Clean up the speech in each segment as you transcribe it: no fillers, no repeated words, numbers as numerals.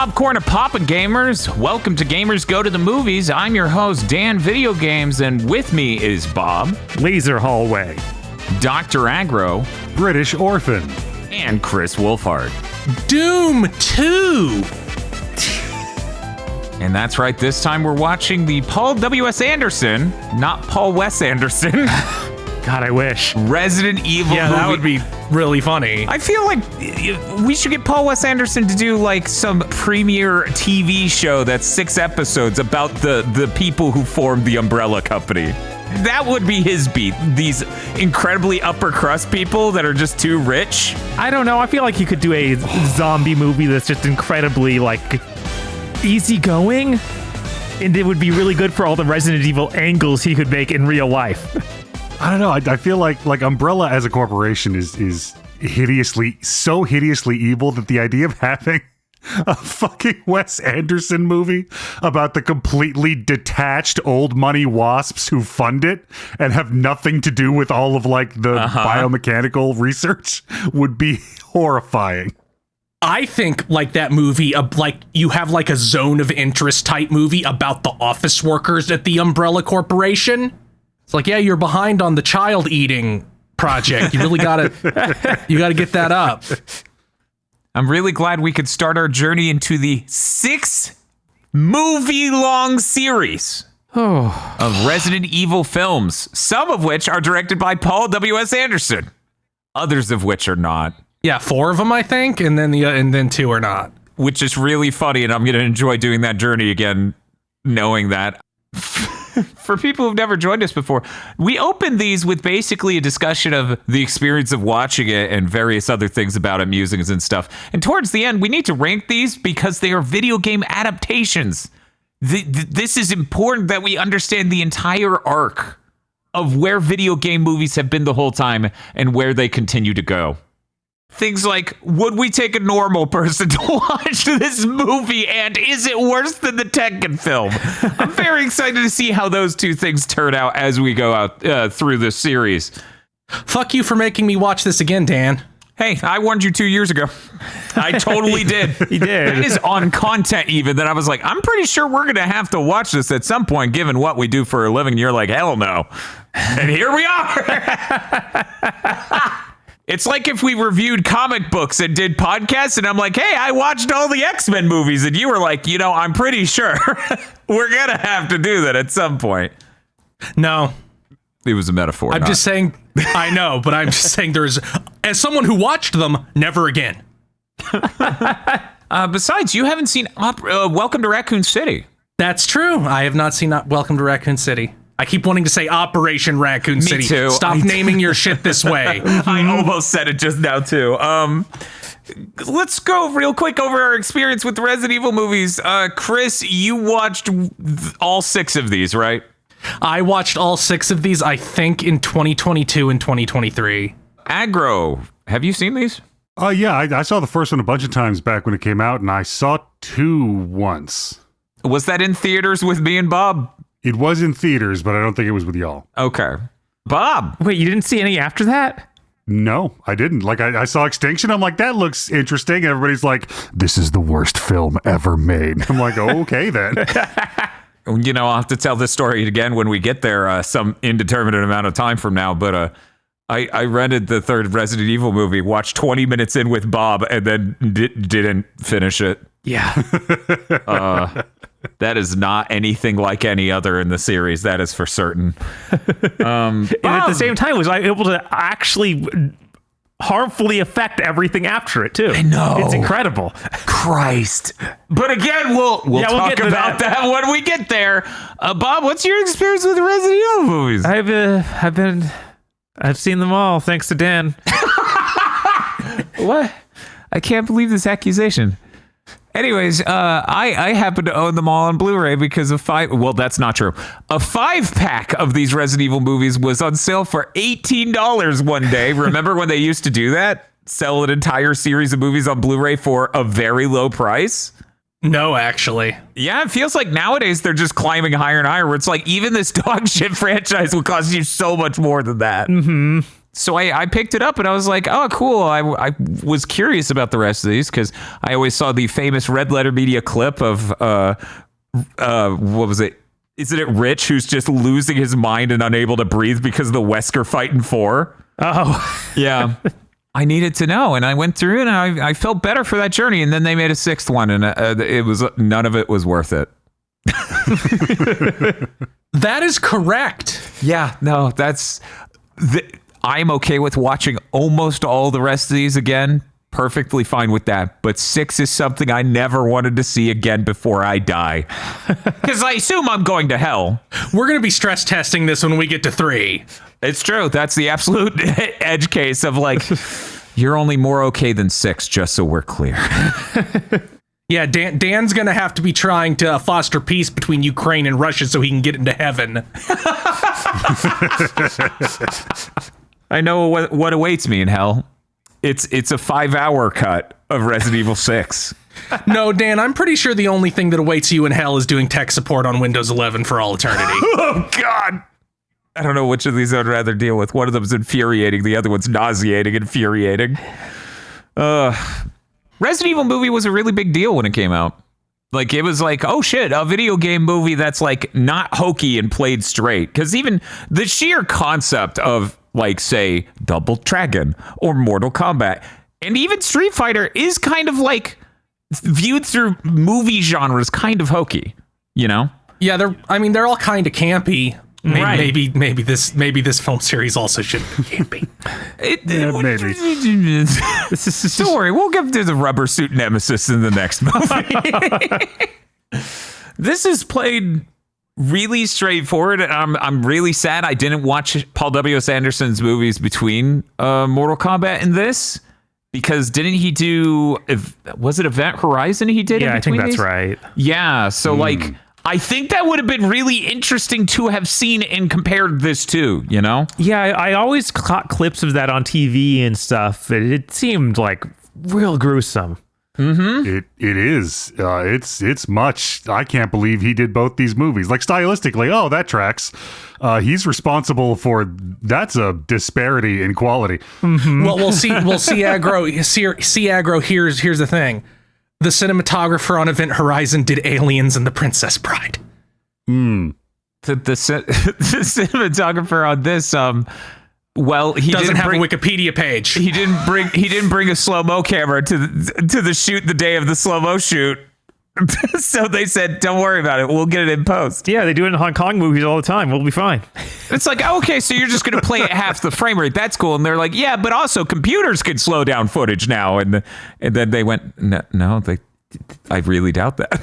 popcorn and Papa Gamers. Welcome to Gamers Go to the Movies. I'm your host, Dan Video Games, and with me is Bob, Laser Hallway, Dr. Aggro, British Orphan, and Chris Wolfhard. Doom 2! And that's right, this time we're watching the Paul W.S. Anderson, not Paul Wes Anderson. God, I wish. Resident Evil movie. That would be really funny. I feel like we should get Paul Wes Anderson to do like some premiere TV show that's 6 episodes about the people who formed the Umbrella Company. That would be his beat. These incredibly upper crust people that are just too rich. I don't know. I feel like he could do a zombie movie that's just incredibly, like, easygoing. And it would be really good for all the Resident Evil angles he could make in real life. I don't know. I feel like Umbrella as a corporation is so hideously evil that the idea of having a fucking Wes Anderson movie about the completely detached old money wasps who fund it and have nothing to do with all of like the biomechanical research would be horrifying. I think like that movie, like you have like a zone of interest type movie about the office workers at the Umbrella Corporation. It's like, yeah, you're behind on the child eating project. You really gotta get that up. I'm really glad we could start our journey into the 6 movie-long series of Resident Evil films, some of which are directed by Paul W.S. Anderson, others of which are not. Yeah, 4 of them, I think, and then 2 are not. Which is really funny, and I'm going to enjoy doing that journey again, knowing that. For people who've never joined us before, we opened these with basically a discussion of the experience of watching it and various other things about it, musings and stuff. And towards the end, we need to rank these because they are video game adaptations. This is important that we understand the entire arc of where video game movies have been the whole time and where they continue to go. Things like, would we take a normal person to watch this movie, and is it worse than the Tekken film? I'm very excited to see how those two things turn out as we go out through this series. Fuck you for making me watch this again, Dan. Hey, I warned you 2 years ago. I totally did. He did. That is on content even, that I was like, I'm pretty sure we're going to have to watch this at some point, given what we do for a living. And you're like, hell no. And here we are. It's like if we reviewed comic books and did podcasts, and I'm like, hey, I watched all the X-Men movies, and you were like, I'm pretty sure we're going to have to do that at some point. No. It was a metaphor. I'm just saying, I know, but I'm just saying as someone who watched them, never again. Besides, you haven't seen Welcome to Raccoon City. That's true. I have not seen Welcome to Raccoon City. I keep wanting to say Operation Raccoon City. Me too. Stop naming your shit this way. I almost said it just now, too. Let's go real quick over our experience with the Resident Evil movies. Chris, you watched all 6 of these, right? I watched all 6 of these, I think, in 2022 and 2023. Aggro, have you seen these? Yeah, I saw the first one a bunch of times back when it came out, and I saw 2 once. Was that in theaters with me and Bob? It was in theaters, but I don't think it was with y'all. Okay. Bob! Wait, you didn't see any after that? No, I didn't. Like, I saw Extinction. I'm like, that looks interesting. Everybody's like, this is the worst film ever made. I'm like, oh, okay, then. I'll have to tell this story again when we get there some indeterminate amount of time from now, but I rented the 3rd Resident Evil movie, watched 20 minutes in with Bob, and then didn't finish it. Yeah. That is not anything like any other in the series. That is for certain. And at the same time, was I able to actually harmfully affect everything after it too? I know. It's incredible. Christ. But again, we'll talk about that when we get there. Bob, what's your experience with the Resident Evil movies? I've seen them all, thanks to Dan. What? I can't believe this accusation. Anyways, I happen to own them all on Blu-ray because of 5. Well, that's not true. A 5-pack of these Resident Evil movies was on sale for $18 one day. Remember when they used to do that? Sell an entire series of movies on Blu-ray for a very low price? No, actually. Yeah, it feels like nowadays they're just climbing higher and higher, where it's like even this dog shit franchise will cost you so much more than that. Mm-hmm. So I picked it up and I was like, oh, cool. I was curious about the rest of these because I always saw the famous Red Letter Media clip of, what was it? Isn't it Rich who's just losing his mind and unable to breathe because of the Wesker fighting 4? Oh. Yeah. I needed to know. And I went through and I felt better for that journey. And then they made a 6th one and it was none of it was worth it. That is correct. Yeah, no, I'm okay with watching almost all the rest of these again. Perfectly fine with that. But 6 is something I never wanted to see again before I die. Because I assume I'm going to hell. We're going to be stress testing this when we get to 3. It's true. That's the absolute edge case of like, you're only more okay than 6, just so we're clear. Yeah, Dan's going to have to be trying to foster peace between Ukraine and Russia so he can get into heaven. I know what awaits me in hell. It's a 5-hour cut of Resident Evil 6. No, Dan, I'm pretty sure the only thing that awaits you in hell is doing tech support on Windows 11 for all eternity. Oh, God. I don't know which of these I'd rather deal with. One of them's infuriating. The other one's nauseating, infuriating. Resident Evil movie was a really big deal when it came out. Like, it was like, oh shit, a video game movie that's like not hokey and played straight. Because even the sheer concept of, like, say, Double Dragon or Mortal Kombat and even Street Fighter is kind of like viewed through movie genres, kind of hokey, you know? Yeah, they're all kind of campy. Right. Maybe this film series also should be campy. Maybe. Don't worry, we'll get to the rubber suit nemesis in the next movie. This is played really straightforward, and I'm really sad I didn't watch Paul W.S. Anderson's movies between Mortal Kombat and this, because didn't he do? Was it Event Horizon? He did. Yeah, I think that's these? right. Yeah, so like. I think that would have been really interesting to have seen and compared this to, you know? Yeah, I always caught clips of that on TV and stuff. It seemed like real gruesome. Mm-hmm. It is. It's much. I can't believe he did both these movies. Like, stylistically, oh, that tracks. He's responsible for. That's a disparity in quality. Mm-hmm. Well, we'll see aggro. See aggro. Here's the thing. The cinematographer on Event Horizon did Aliens and The Princess Bride. The cinematographer on this, well, he doesn't have a Wikipedia page. He didn't bring a slow-mo camera to the shoot the day of the slow-mo shoot. So they said, don't worry about it. We'll get it in post. Yeah, they do it in Hong Kong movies all the time. We'll be fine. It's like, okay, so you're just going to play at half the frame rate. That's cool. And they're like, yeah, but also computers can slow down footage now. And then they went, no, I really doubt that.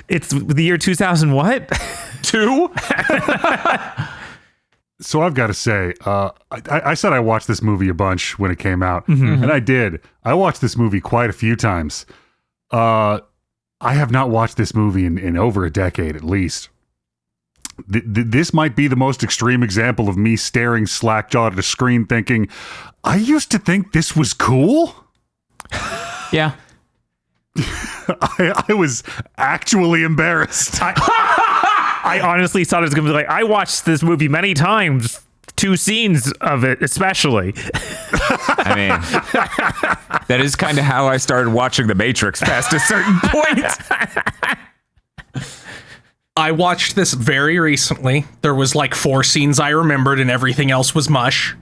It's the year 2000 what? 2? So I've got to say, I said I watched this movie a bunch when it came out. Mm-hmm. And I did. I watched this movie quite a few times. I have not watched this movie in over a decade at least. This might be the most extreme example of me staring slack-jawed at a screen thinking, I used to think this was cool? Yeah. I was actually embarrassed. I honestly thought it was going to be like, I watched this movie many times. 2 scenes of it, especially. I mean, that is kind of how I started watching The Matrix past a certain point. I watched this very recently. There was like 4 scenes I remembered and everything else was mush.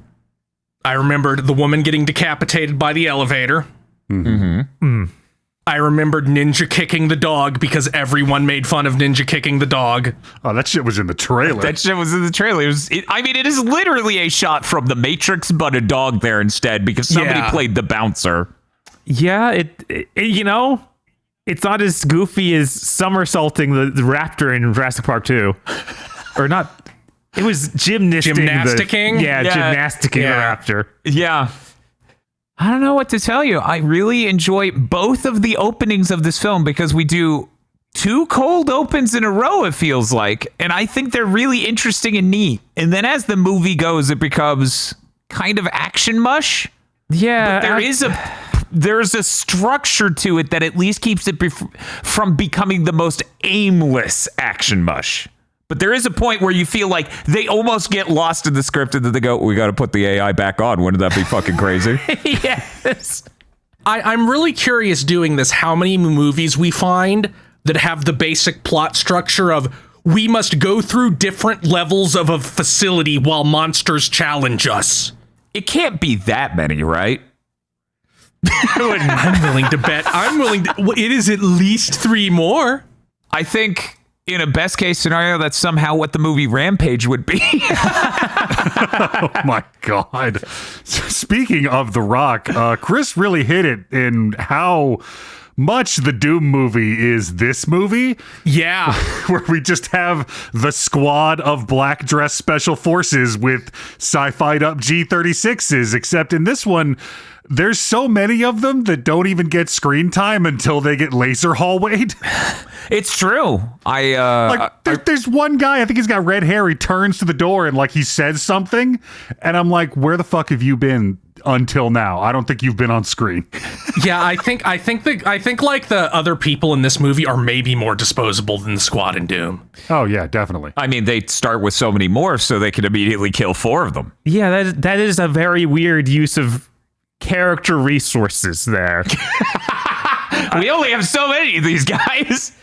I remembered the woman getting decapitated by the elevator. Mm-hmm. Mm. I remembered Ninja kicking the dog because everyone made fun of Ninja kicking the dog. Oh, that shit was in the trailer. That shit was in the trailer. It is literally a shot from The Matrix, but a dog there instead because somebody played the bouncer. Yeah, it you know, it's not as goofy as somersaulting the raptor in Jurassic Park 2. Or not. It was gymnasticking. Gymnasticking the raptor. Yeah. I don't know what to tell you. I really enjoy both of the openings of this film because we do 2 cold opens in a row, it feels like. And I think they're really interesting and neat. And then as the movie goes, it becomes kind of action mush. Yeah. But there's a structure to it that at least keeps it from becoming the most aimless action mush. But there is a point where you feel like they almost get lost in the script and then they go, we got to put the AI back on. Wouldn't that be fucking crazy? Yes. I'm really curious doing this, how many movies we find that have the basic plot structure of we must go through different levels of a facility while monsters challenge us. It can't be that many, right? I'm willing to bet. It is at least 3 more. I think in a best case scenario, that's somehow what the movie Rampage would be. Oh my God. Speaking of The Rock, Chris really hit it in how much the Doom movie is this movie. Yeah. Where we just have the squad of black dress special forces with sci-fi'd up G36s, except in this one, there's so many of them that don't even get screen time until they get laser hallwayed. It's true. There's one guy, I think he's got red hair. He turns to the door and like he says something, and I'm like, where the fuck have you been until now? I don't think you've been on screen. Yeah, I think like the other people in this movie are maybe more disposable than the squad in Doom. Oh yeah, definitely. I mean, they start with so many more, so they can immediately kill 4 of them. Yeah, that is a very weird use of character resources there. We only have so many of these guys.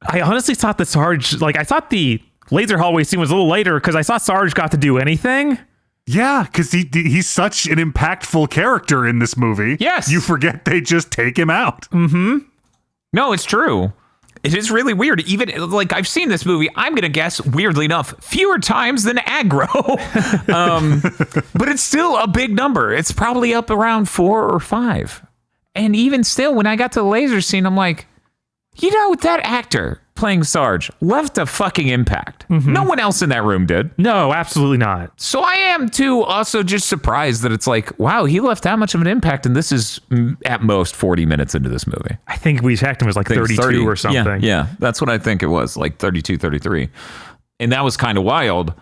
I honestly thought the Sarge, I thought the laser hallway scene was a little later because I thought Sarge got to do anything. Yeah, because he's such an impactful character in this movie. Yes. You forget they just take him out. Mm-hmm. No, it's true. It is really weird. Even I've seen this movie, I'm going to guess, weirdly enough, fewer times than aggro. But it's still a big number. It's probably up around 4 or 5. And even still, when I got to the laser scene, I'm like, that actor playing Sarge left a fucking impact. Mm-hmm. No one else in that room did. No, absolutely not. So I am too also just surprised that it's like, wow, he left that much of an impact, and this is at most 40 minutes into this movie. I think we checked him was 32 or something. Yeah, that's what I think it was, 32, 33. And that was kind of wild.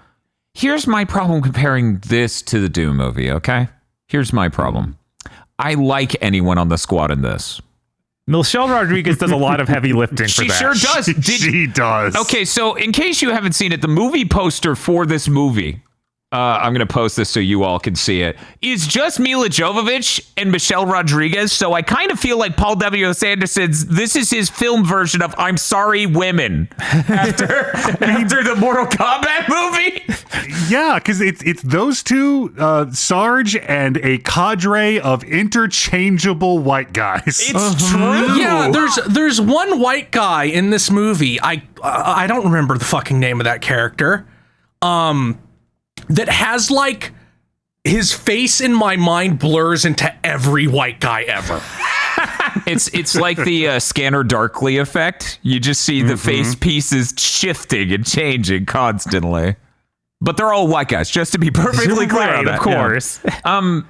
Here's my problem comparing this to the Doom movie, okay? Here's my problem. I like anyone on the squad in this. Michelle Rodriguez does a lot of heavy lifting for that. She sure does. She does. Okay, so in case you haven't seen it, the movie poster for this movie, I'm going to post this so you all can see it, is just Mila Jovovich and Michelle Rodriguez. So I kind of feel like Paul W.S. Anderson's, this is his film version of I'm Sorry, Women after the Mortal Kombat movie. Yeah, because it's those two, Sarge and a cadre of interchangeable white guys. It's true. Yeah, there's one white guy in this movie. I don't remember the fucking name of that character. That has his face in my mind blurs into every white guy ever. It's like the Scanner Darkly effect. You just see the face pieces shifting and changing constantly. But they're all white guys, just to be perfectly clear on that. Of course. Yeah.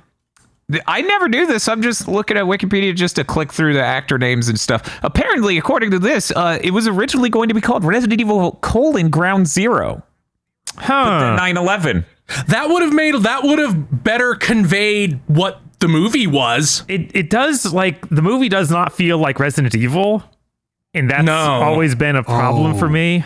I never do this. I'm just looking at Wikipedia just to click through the actor names and stuff. Apparently, according to this, it was originally going to be called Resident Evil: Ground Zero. Huh. 9/11. That would have better conveyed what the movie was. It does, the movie does not feel like Resident Evil, and that's always been a problem for me.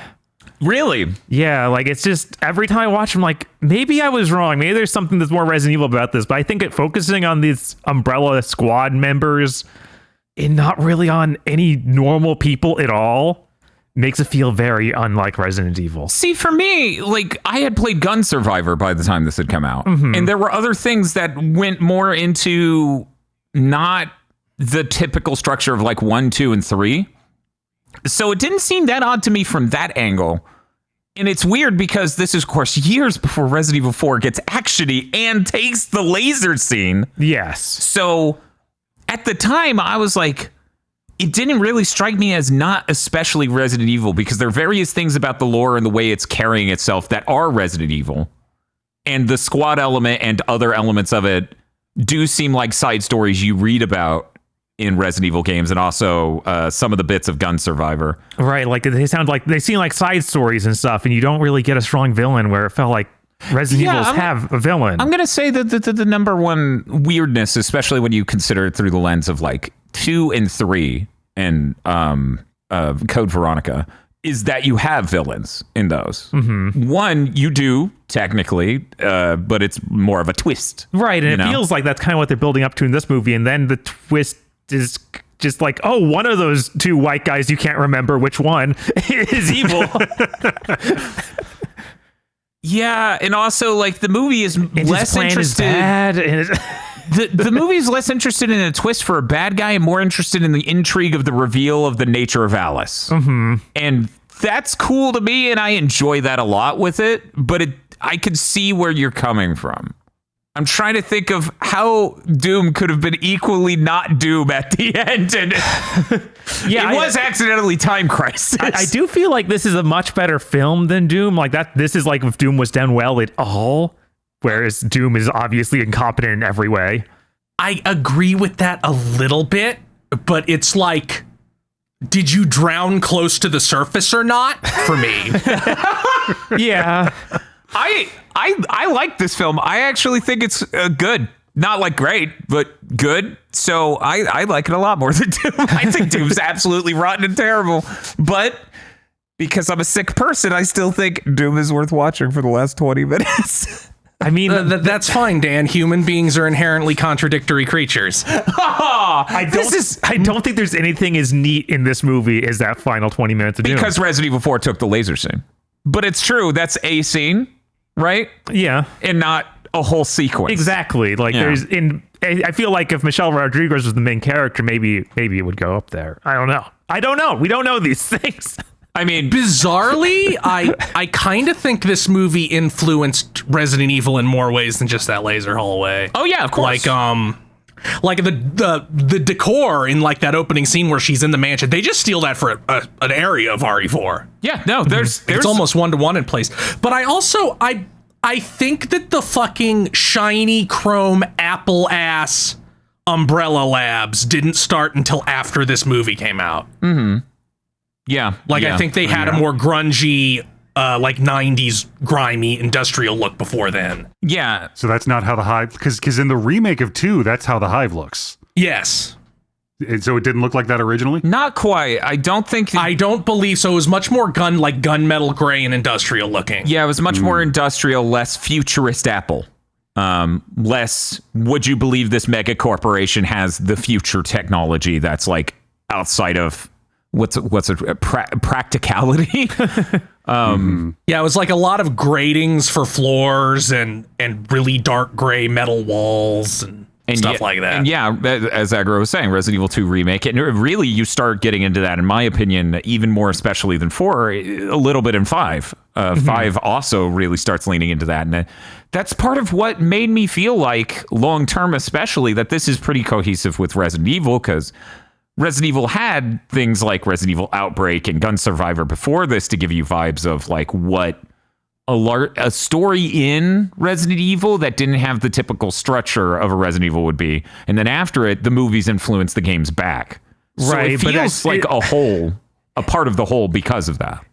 Really? Yeah, it's just every time I watch, I'm like, maybe I was wrong. Maybe there's something that's more Resident Evil about this. But I think focusing on these Umbrella Squad members and not really on any normal people at all makes it feel very unlike Resident Evil. See, for me, I had played Gun Survivor by the time this had come out. Mm-hmm. And there were other things that went more into not the typical structure of 1, 2, and 3. So it didn't seem that odd to me from that angle. And it's weird because this is, of course, years before Resident Evil 4 gets actiony and takes the laser scene. Yes. So at the time, I was like, it didn't really strike me as not especially Resident Evil because there are various things about the lore and the way it's carrying itself that are Resident Evil. And the squad element and other elements of it do seem like side stories you read about in Resident Evil games, and also some of the bits of Gun Survivor. Right, they seem like side stories and stuff, and you don't really get a strong villain where it felt like Resident Evils have a villain. I'm gonna say that the number one weirdness, especially when you consider it through the lens of 2 and 3 and Code Veronica, is that you have villains in those. One, you do technically, but it's more of a twist. Right, and it feels like that's kind of what they're building up to in this movie, and then the twist is just like, oh, one of those two white guys, you can't remember which one, is evil. Yeah, and also like the movie is And less interested. The movie is less interested in a twist for a bad guy and more interested in the intrigue of the reveal of the nature of Alice. And that's cool to me, and I enjoy that a lot with it. But I could see where you're coming from. I'm trying to think of how Doom could have been equally not Doom at the end. And it was accidentally Time Crisis. I do feel like this is a much better film than Doom. Like that, this is like if Doom was done well at all, whereas Doom is obviously incompetent in every way. I agree with that a little bit, but it's like, did you drown close to the surface or not? For me. Yeah. I like this film. I actually think it's good. Not like great, but good. So I like it a lot more than Doom. I think Doom's absolutely rotten and terrible. But because I'm a sick person, I still think Doom is worth watching for the last 20 minutes. I mean, that's fine, Dan. Human beings are inherently contradictory creatures. I don't think there's anything as neat in this movie as that final 20 minutes of Doom. Because Resident Evil 4 took the laser scene. But it's true. That's a scene, right? Yeah. And not a whole sequence. Exactly. Like I feel like if Michelle Rodriguez was the main character, maybe it would go up there. I don't know. We don't know these things. I mean, bizarrely, I kind of think this movie influenced Resident Evil in more ways than just that laser hallway. Oh yeah, of course. Like the decor in like that opening scene where she's in the mansion, they just steal that for an area of RE4. Yeah, no, there's it's almost 1-to-1 in place. But I think that the fucking shiny chrome Apple ass Umbrella Labs didn't start until after this movie came out. Yeah. I think they had a more grungy, like 90s grimy industrial look before then. Yeah. So that's not how the Hive, because in the remake of 2, that's how the Hive looks. Yes. And so it didn't look like that originally? Not quite. I don't think. I don't believe so. It was much more gunmetal gray and industrial looking. Yeah, it was much more industrial, less futurist Apple. Less, would you believe this mega corporation has the future technology that's like outside of what's a practicality? Yeah, it was like a lot of gratings for floors and really dark gray metal walls and stuff like that. And yeah, as Agro was saying, Resident Evil 2 remake, and really you start getting into that, in my opinion, even more especially than 4, a little bit in 5. 5 also really starts leaning into that, and that's part of what made me feel like, long term especially, that this is pretty cohesive with Resident Evil, because Resident Evil had things like Resident Evil Outbreak and Gun Survivor before this to give you vibes of like what a story in Resident Evil that didn't have the typical structure of a Resident Evil would be. And then after it, the movies influenced the games back. So right, it feels like a part of the whole because of that.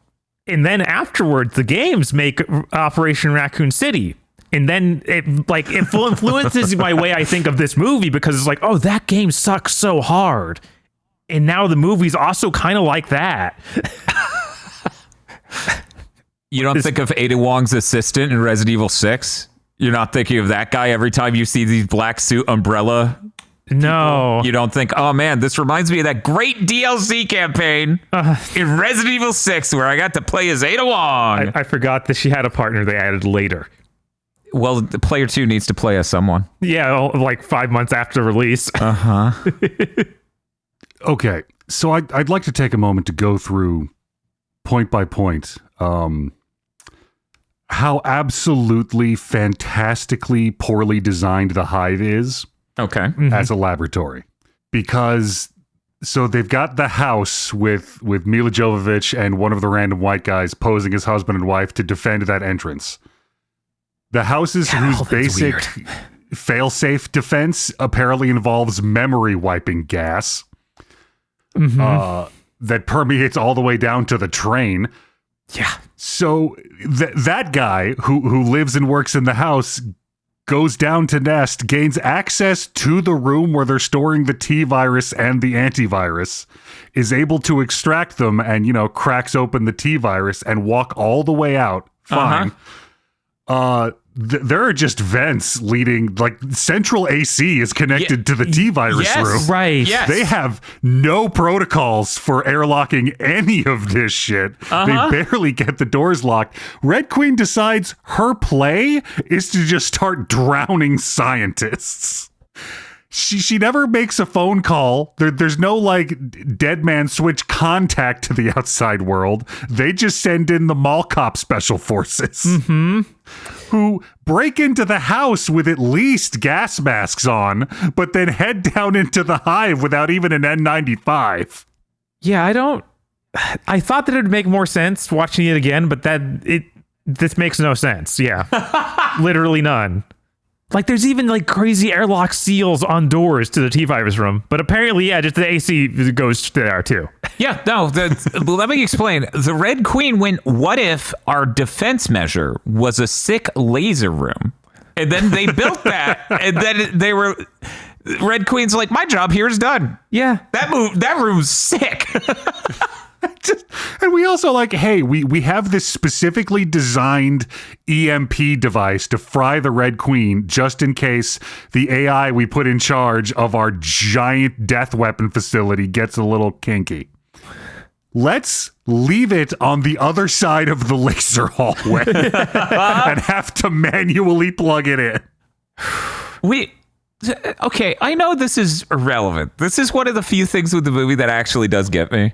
And then afterwards, the games make Operation Raccoon City. And then it influences my way I think of this movie, because it's like, oh, that game sucks so hard. And now the movie's also kind of like that. You don't think of Ada Wong's assistant in Resident Evil 6? You're not thinking of that guy every time you see these black suit umbrella? No. People? You don't think, oh man, this reminds me of that great DLC campaign in Resident Evil 6 where I got to play as Ada Wong. I forgot that she had a partner they added later. Well, the player 2 needs to play as someone. Yeah, like 5 months after release. Okay, so I'd like to take a moment to go through point by point how absolutely fantastically poorly designed the Hive is. Okay. As a laboratory. Because, so they've got the house with Mila Jovovich and one of the random white guys posing as husband and wife to defend that entrance. The house's whose basic failsafe defense apparently involves memory wiping gas that permeates all the way down to the train. Yeah. So that guy who lives and works in the house goes down to Nest, gains access to the room where they're storing the T-virus and the antivirus, is able to extract them and, cracks open the T-virus and walk all the way out. Fine. There are just vents leading, like central AC is connected to the T-virus room. Right. Yes. They have no protocols for airlocking any of this shit. They barely get the doors locked. Red Queen decides her play is to just start drowning scientists. She never makes a phone call. There's no like dead man switch contact to the outside world. They just send in the mall cop special forces who break into the house with at least gas masks on, but then head down into the hive without even an N95. Yeah, I thought that it would make more sense watching it again, but this makes no sense. Yeah. Literally none. Like, there's even, like, crazy airlock seals on doors to the T-virus room. But apparently, yeah, just the AC goes there, too. Yeah, no, let me explain. The Red Queen went, what if our defense measure was a sick laser room? And then they built that, and then Red Queen's like, my job here is done. Yeah. That room's sick. And we also hey, we have this specifically designed EMP device to fry the Red Queen just in case the AI we put in charge of our giant death weapon facility gets a little kinky. Let's leave it on the other side of the laser hallway and have to manually plug it in. Okay, I know this is irrelevant. This is one of the few things with the movie that actually does get me.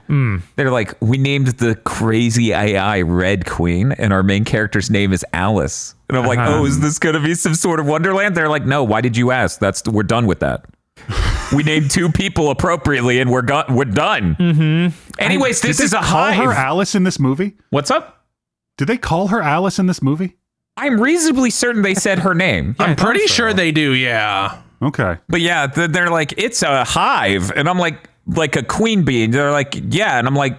They're like, we named the crazy AI Red Queen, and our main character's name is Alice. And I'm like, oh, is this going to be some sort of Wonderland? They're like, no, why did you ask? We're done with that. We named two people appropriately, and we're done. Anyways, this is a hive. Did they call her Alice in this movie? What's up? Did they call her Alice in this movie? I'm reasonably certain they said her name. I'm pretty sure they do, yeah. Okay. But yeah, they're like, it's a hive. And I'm like a queen bee. They're like, yeah. And I'm like,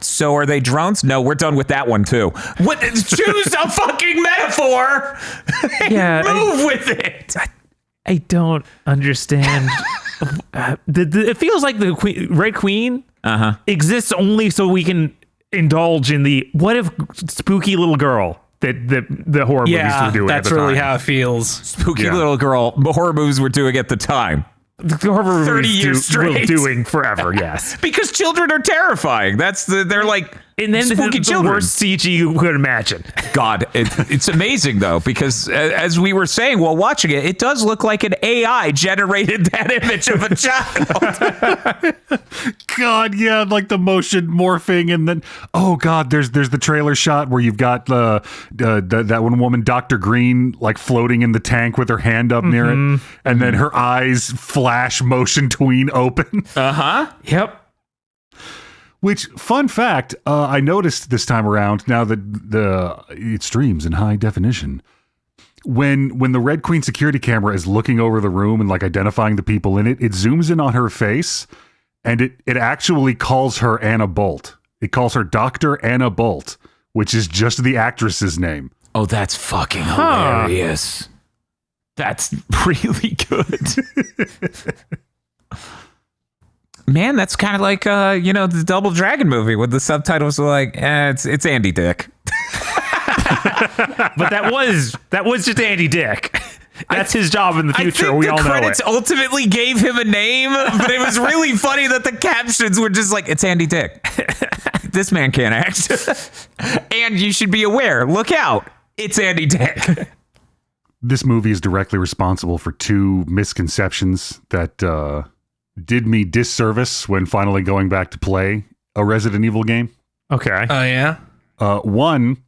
so are they drones? No, we're done with that one too. What? Choose a fucking metaphor. Yeah. Move with it. I don't understand. It feels like the Red Queen exists only so we can indulge in the what if spooky little girl that the horror movies were doing. That's at the really time. how it feels. Spooky little girl horror movies were doing at the time. The horror 30 movies years straight. doing forever. Yes, because children are terrifying. They're like, and then spooky the children. worst CG you could imagine. God, it's amazing though, because as we were saying while watching it, it does look like an AI generated that image of a child. God, yeah, like the motion morphing, and then God, there's the trailer shot where you've got that one woman, Dr. Green, like floating in the tank with her hand up near it, and then her eyes flash motion tween open. Yep. Which, fun fact, I noticed this time around, now that it streams in high definition, when the Red Queen security camera is looking over the room and like identifying the people in it, it zooms in on her face, and it actually calls her Anna Bolt. It calls her Dr. Anna Bolt, which is just the actress's name. Oh, that's fucking hilarious. That's really good. Man, that's kind of like the Double Dragon movie with the subtitles are like, it's Andy Dick. But that was just Andy Dick. That's his job in the future. We all know it. The credits ultimately gave him a name, but it was really funny that the captions were just like, it's Andy Dick. This man can't act. And you should be aware. Look out. It's Andy Dick. This movie is directly responsible for two misconceptions that did me disservice when finally going back to play a Resident Evil game. Okay. Oh, yeah? One,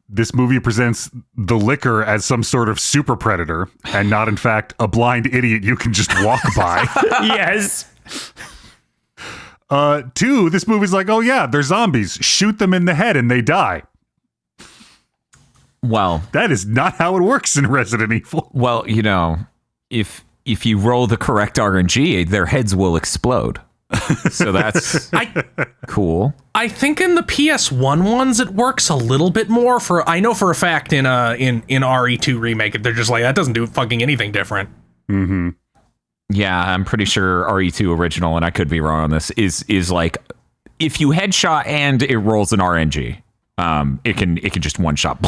this movie presents the liquor as some sort of super predator and not, in fact, a blind idiot you can just walk by. Yes. Two, this movie's like, oh yeah, they're zombies. Shoot them in the head and they die. Well, that is not how it works in Resident Evil. Well, if you roll the correct RNG, their heads will explode. So that's cool. I think in the PS1 ones it works a little bit more. I know for a fact in RE2 remake they're just like, that doesn't do fucking anything different. Mm-hmm. Yeah, I'm pretty sure RE2 original, and I could be wrong on this, is like if you headshot and it rolls an RNG, it can just one shot.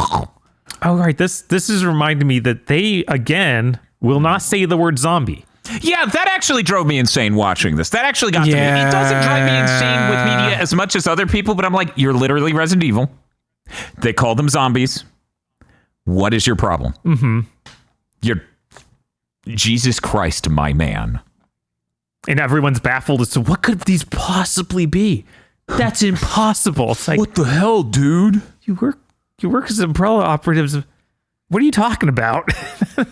Oh, right. This is reminding me that they again will not say the word zombie. Yeah, that actually drove me insane watching this. That actually got to me. It doesn't drive me insane with media as much as other people, but I'm like, you're literally Resident Evil. They call them zombies. What is your problem? Mm-hmm. You're Jesus Christ, my man. And everyone's baffled as to what could these possibly be? That's impossible. It's like, what the hell, dude? You work as Umbrella operatives. What are you talking about? Oh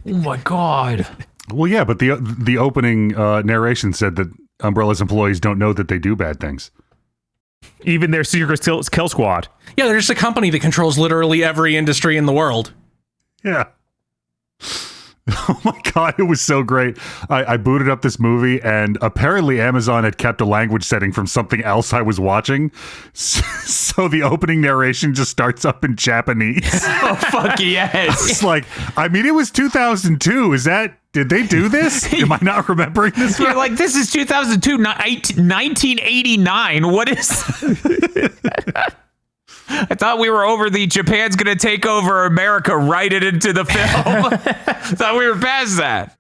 my God. Well, yeah, but the opening narration said that Umbrella's employees don't know that they do bad things. Even their secret kill squad. Yeah, they're just a company that controls literally every industry in the world. Yeah. Oh my God, it was so great. I booted up this movie, and apparently Amazon had kept a language setting from something else I was watching. So the opening narration just starts up in Japanese. Oh, fuck yes. It's like, I mean, it was 2002. Did they do this? Am I not remembering this right? You're like, this is 2002, 1989. What is... I thought we were over the Japan's gonna take over America, write it into the film. Thought we were past that.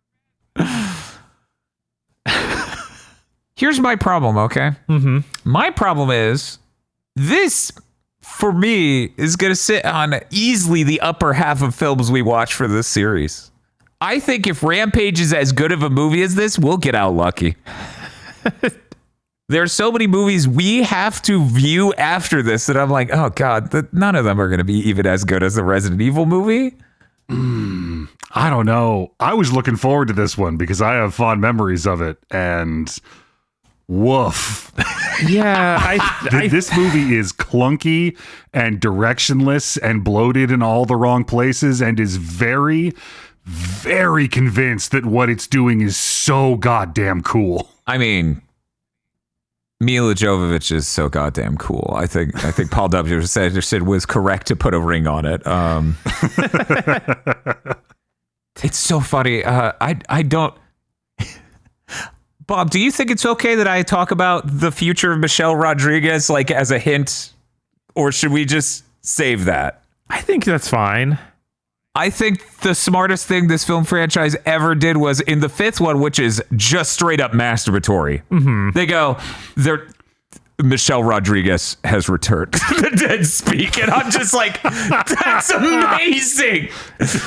Here's my problem, okay? Mm-hmm. My problem is this, for me, is gonna sit on easily the upper half of films we watch for this series. I think if Rampage is as good of a movie as this, we'll get out lucky. There's so many movies we have to view after this that I'm like, oh God, none of them are going to be even as good as the Resident Evil movie. I don't know. I was looking forward to this one because I have fond memories of it, and woof. Yeah, This movie is clunky and directionless and bloated in all the wrong places, and is very, very convinced that what it's doing is so goddamn cool. I mean, Mila Jovovich is so goddamn cool. I think Paul W. said was correct to put a ring on it. It's so funny. I don't. Bob, do you think it's okay that I talk about the future of Michelle Rodriguez like as a hint, or should we just save that? I think that's fine. I think the smartest thing this film franchise ever did was in the fifth one, which is just straight up masturbatory. Mm-hmm. They go, Michelle Rodriguez has returned. The dead speak. And I'm just like, that's amazing.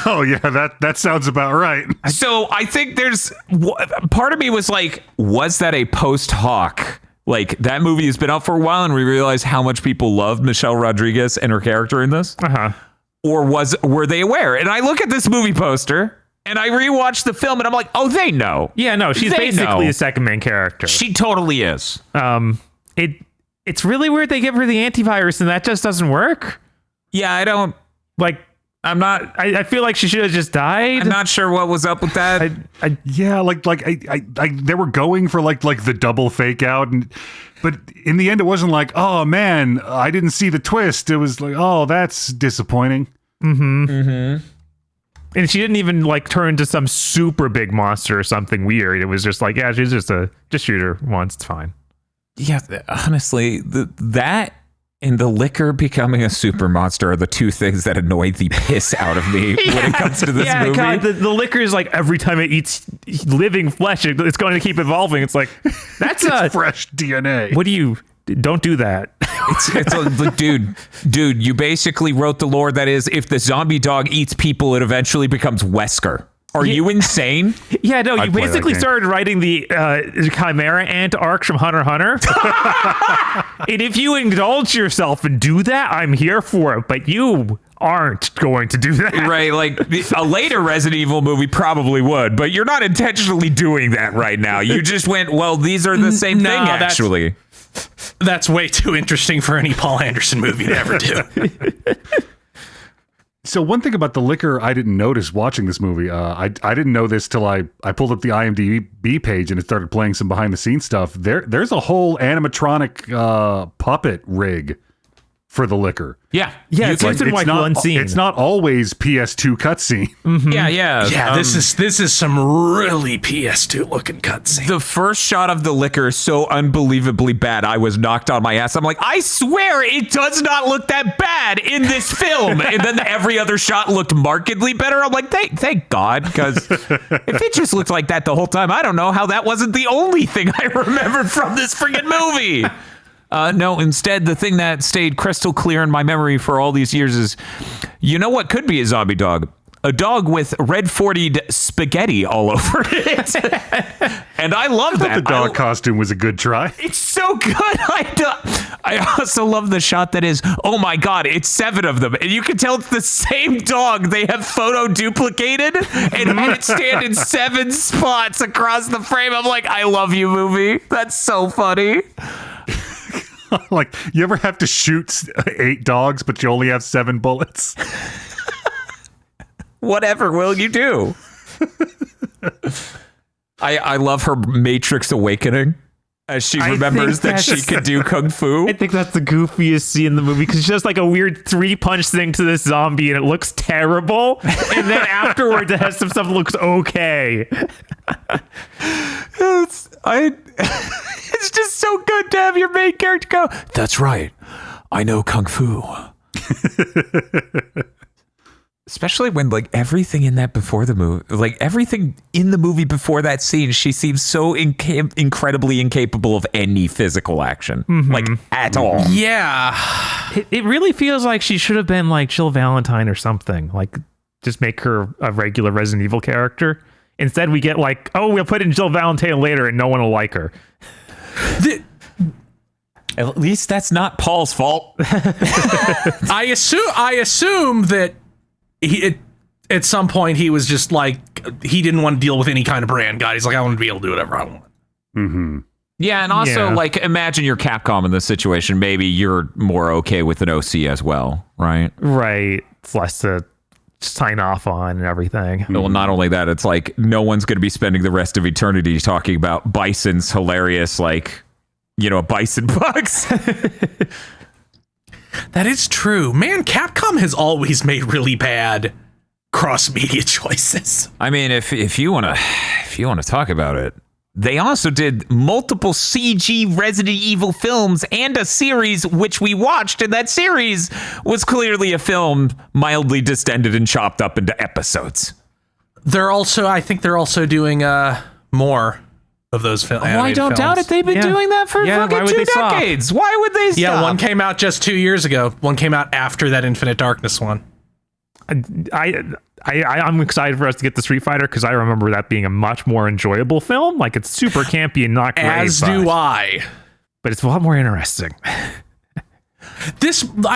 Oh, yeah, that sounds about right. So I think there's part of me was like, was that a post hoc? Like, that movie has been out for a while and we realized how much people loved Michelle Rodriguez and her character in this. Uh-huh. Or were they aware? And I look at this movie poster and I rewatch the film and I'm like, oh, they know. Yeah, no, she's basically the second main character. She totally is. It's really weird they give her the antivirus and that just doesn't work. Yeah, I don't like. I feel like she should have just died. I'm not sure what was up with that. Yeah, they were going for like the double fake out, but in the end it wasn't like, oh man, I didn't see the twist. It was like, oh, that's disappointing. Mm-hmm. Mm-hmm. And she didn't even like turn into some super big monster or something weird. It was just like, yeah, she's just shoot her once, it's fine. Yeah, honestly, that and the liquor becoming a super monster are the two things that annoy the piss out of me when it comes to this movie. God, the liquor is like every time it eats living flesh, it's going to keep evolving. It's like, that's a fresh DNA. What do you... Don't do that. Dude, you basically wrote the lore that is, if the zombie dog eats people, it eventually becomes Wesker. Are you insane? Yeah, no, you basically started writing the Chimera Ant arc from Hunter x Hunter. And if you indulge yourself and do that, I'm here for it. But you aren't going to do that. Right, like a later Resident Evil movie probably would, but you're not intentionally doing that right now. You just went, well, these are the same thing, actually. That's way too interesting for any Paul Anderson movie to ever do. So one thing about the liquor I didn't notice watching this movie, I didn't know this till I pulled up the IMDb page and it started playing some behind the scenes stuff. There's a whole animatronic puppet rig for the liquor. Yeah. Yeah, it's in like one scene. It's not always PS2 cutscene. Mm-hmm. Yeah, yeah. Yeah, this is some really PS2 looking cutscene. The first shot of the liquor is so unbelievably bad. I was knocked on my ass. I'm like, I swear it does not look that bad in this film. And then every other shot looked markedly better. I'm like, thank God, because if it just looked like that the whole time, I don't know how that wasn't the only thing I remembered from this friggin' movie. No, instead, the thing that stayed crystal clear in my memory for all these years is, you know what could be a zombie dog? A dog with red 40'd spaghetti all over it. And I love that. The dog costume was a good try. It's so good. I also love the shot that is, oh my God, it's 7 of them. And you can tell it's the same dog. They have photo duplicated and had it stand in 7 spots across the frame. I'm like, I love you, movie. That's so funny. Like, you ever have to shoot 8 dogs, but you only have 7 bullets? Whatever will you do? I love her Matrix awakening as she remembers that she could do kung fu. I think that's the goofiest scene in the movie because it's just like a weird 3-punch thing to this zombie and it looks terrible. And then afterwards it has some stuff that looks okay. It's just so good to have your main character go, that's right, I know kung fu. Especially when like everything in that before the movie, like everything in the movie before that scene, she seems so incredibly incapable of any physical action, like at all. Yeah. It really feels like she should have been like Jill Valentine or something, like just make her a regular Resident Evil character. Instead, we get like, oh, we'll put in Jill Valentine later and no one will like her. At least that's not Paul's fault. I assume that at some point he was just like, he didn't want to deal with any kind of brand guy. He's like, I want to be able to do whatever I want. Mm-hmm. Yeah, and also like imagine you're Capcom in this situation. Maybe you're more okay with an OC as well, right? Right. It's less to sign off on and everything. Well, not only that, it's like no one's going to be spending the rest of eternity talking about Bison's hilarious, like, you know, Bison bugs. That is true. Man, Capcom has always made really bad cross-media choices. I mean, if you want to talk about it, they also did multiple CG Resident Evil films and a series which we watched, and that series was clearly a film mildly distended and chopped up into episodes. I think they're also doing more of those films. Oh, I don't doubt it. They've been doing that for fucking 2 decades. Why would they stop? Yeah, one came out just 2 years ago. One came out after that Infinite Darkness one. I'm excited for us to get the Street Fighter because I remember that being a much more enjoyable film. Like, it's super campy and not great. As do I. But it's a lot more interesting. I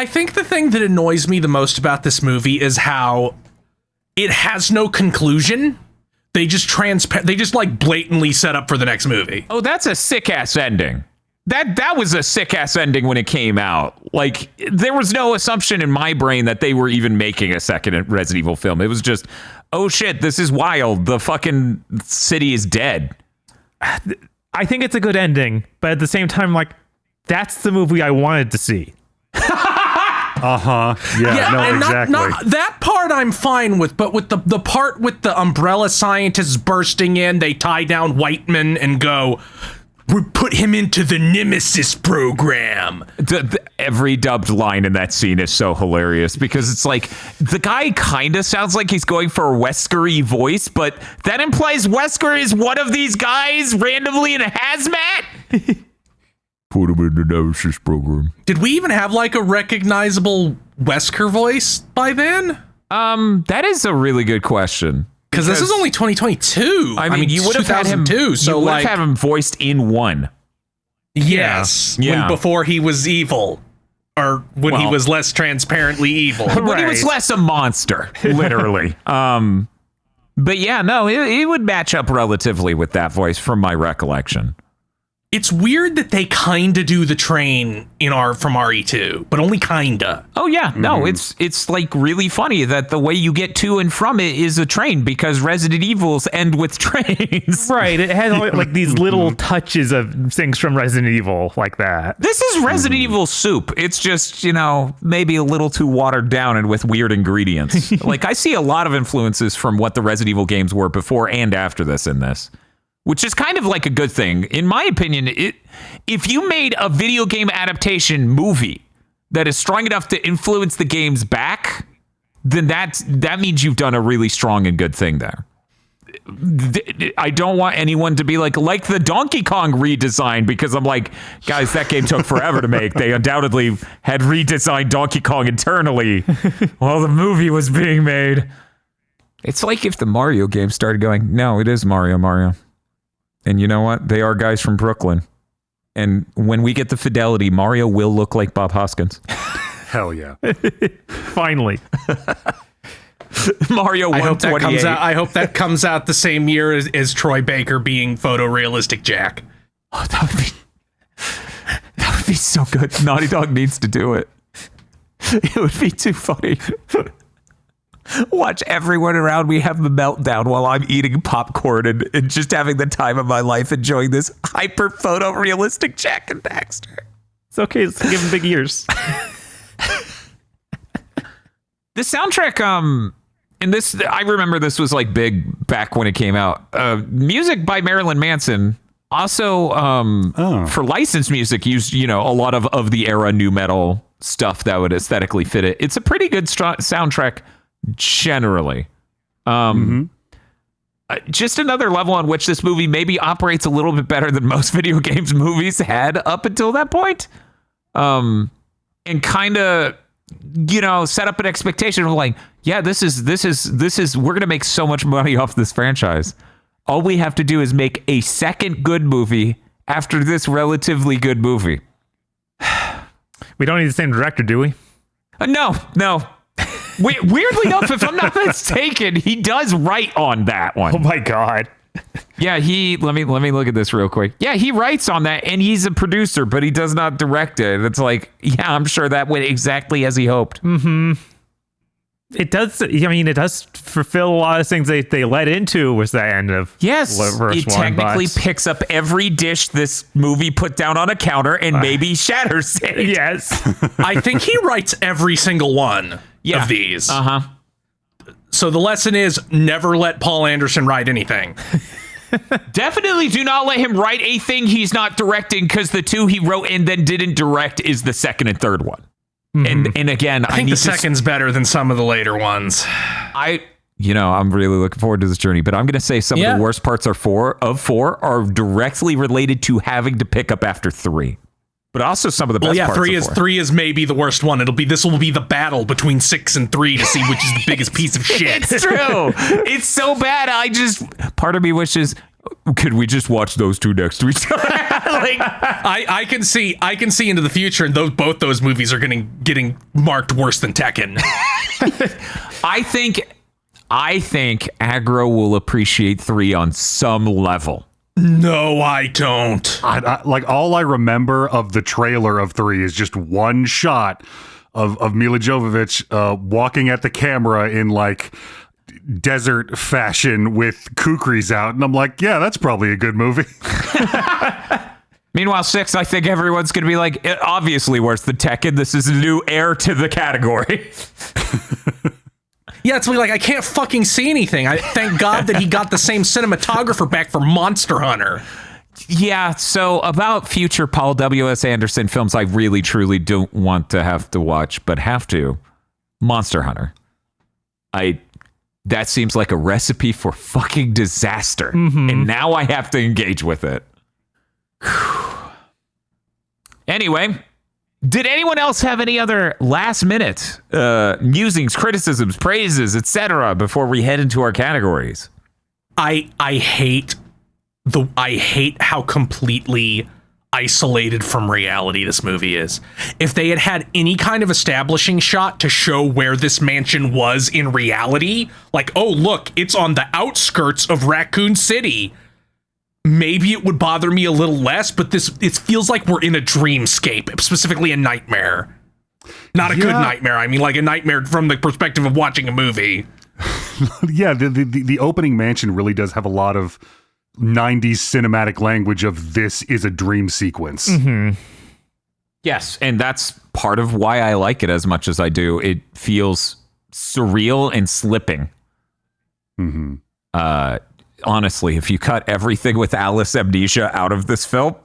think the thing that annoys me the most about this movie is how it has no conclusion. They just like blatantly set up for the next movie. Oh, that's a sick ass ending. That was a sick ass ending when it came out. Like, there was no assumption in my brain that they were even making a second Resident Evil film. It was just, oh shit, this is wild. The fucking city is dead. I think it's a good ending, but at the same time, like, that's the movie I wanted to see. Uh-huh. Yeah, no, exactly. Not that part I'm fine with, but with the part with the Umbrella scientists bursting in, they tie down Whiteman and go, we put him into the Nemesis program. Every dubbed line in that scene is so hilarious because it's like the guy kind of sounds like he's going for a Wesker-y voice, but that implies Wesker is one of these guys randomly in a hazmat. Put him in the Nemesis program. Did we even have like a recognizable Wesker voice by then? That is a really good question. Because this is only 2022. I mean, you would have had him too. So you would have had him voiced in one. Yes, before he was evil, or when he was less transparently evil. When he was less a monster, literally. But yeah, no, it would match up relatively with that voice from my recollection. It's weird that they kinda do the train from RE2, but only kinda. Oh yeah, no, it's like really funny that the way you get to and from it is a train because Resident Evils end with trains. Right. It has like these little touches of things from Resident Evil like that. This is Resident Evil soup. It's just, maybe a little too watered down and with weird ingredients. Like I see a lot of influences from what the Resident Evil games were before and after this in this. Which is kind of like a good thing. In my opinion, if you made a video game adaptation movie that is strong enough to influence the games back, then that means you've done a really strong and good thing there. I don't want anyone to be like the Donkey Kong redesign, because I'm like, guys, that game took forever to make. They undoubtedly had redesigned Donkey Kong internally while the movie was being made. It's like if the Mario game started going, no, it is Mario. And you know what? They are guys from Brooklyn. And when we get the fidelity, Mario will look like Bob Hoskins. Hell yeah. Finally. Mario 128. I hope that comes out the same year as Troy Baker being photorealistic Jack. Oh, that would be so good. Naughty Dog needs to do it. It would be too funny. Watch everyone around me have the meltdown while I'm eating popcorn and just having the time of my life enjoying this hyper photorealistic Jack and Daxter. It's okay. Let's give him big ears. The soundtrack, and this, I remember this was like big back when it came out. Music by Marilyn Manson. Also, for licensed music, used, a lot of the era nu metal stuff that would aesthetically fit it. It's a pretty good soundtrack. Generally, just another level on which this movie maybe operates a little bit better than most video games movies had up until that point, and kind of set up an expectation of like, yeah, this is we're gonna make so much money off this franchise. All we have to do is make a second good movie after this relatively good movie. We don't need the same director, do we? No. Weirdly enough, if I'm not mistaken, he does write on that one. Oh my god. Yeah, let me look at this real quick. Yeah, he writes on that, and he's a producer, but he does not direct it. It's like, yeah, I'm sure that went exactly as he hoped. Mm-hmm. It does. I mean, it does fulfill a lot of things they led into was the end of it technically picks up every dish this movie put down on a counter and maybe shatters it. Yes. I think he writes every single one of these. Uh-huh. So the lesson is never let Paul Anderson write anything. Definitely do not let him write a thing he's not directing, because the two he wrote and then didn't direct is the second and third one. Mm-hmm. And again, I think the second's better than some of the later ones. I'm really looking forward to this journey, but I'm going to say some of the worst parts of four are directly related to having to pick up after 3. But also some of the best parts of 4. 3 is maybe the worst one. This will be the battle between 6 and 3 to see which is the biggest piece of shit. It's true. It's so bad. Part of me wishes, could we just watch those two next to each other? I can see into the future, and both those movies are getting marked worse than Tekken. I think Aggro will appreciate 3 on some level. No, I don't. All I remember of the trailer of 3 is just one shot of Mila Jovovich walking at the camera in like desert fashion with kukris out, and I'm like, yeah, that's probably a good movie. Meanwhile, 6, I think everyone's going to be like, obviously worse than Tekken. This is a new heir to the category. Yeah, it's like I can't fucking see anything. I thank God that he got the same cinematographer back for Monster Hunter. Yeah, so about future Paul W.S. Anderson films I really, truly don't want to have to watch, but have to. Monster Hunter. That seems like a recipe for fucking disaster. Mm-hmm. And now I have to engage with it. Anyway, did anyone else have any other last minute musings, criticisms, praises, etc. before we head into our categories? I hate how completely isolated from reality this movie is. If they had any kind of establishing shot to show where this mansion was in reality, like, oh look, it's on the outskirts of Raccoon City, maybe it would bother me a little less, but it feels like we're in a dreamscape, specifically a nightmare. Not a good nightmare. I mean, like a nightmare from the perspective of watching a movie. Yeah, the opening mansion really does have a lot of 90s cinematic language of this is a dream sequence. Mm-hmm. Yes, and that's part of why I like it as much as I do. It feels surreal and slipping. Mm-hmm. Honestly, if you cut everything with Alice amnesia out of this film,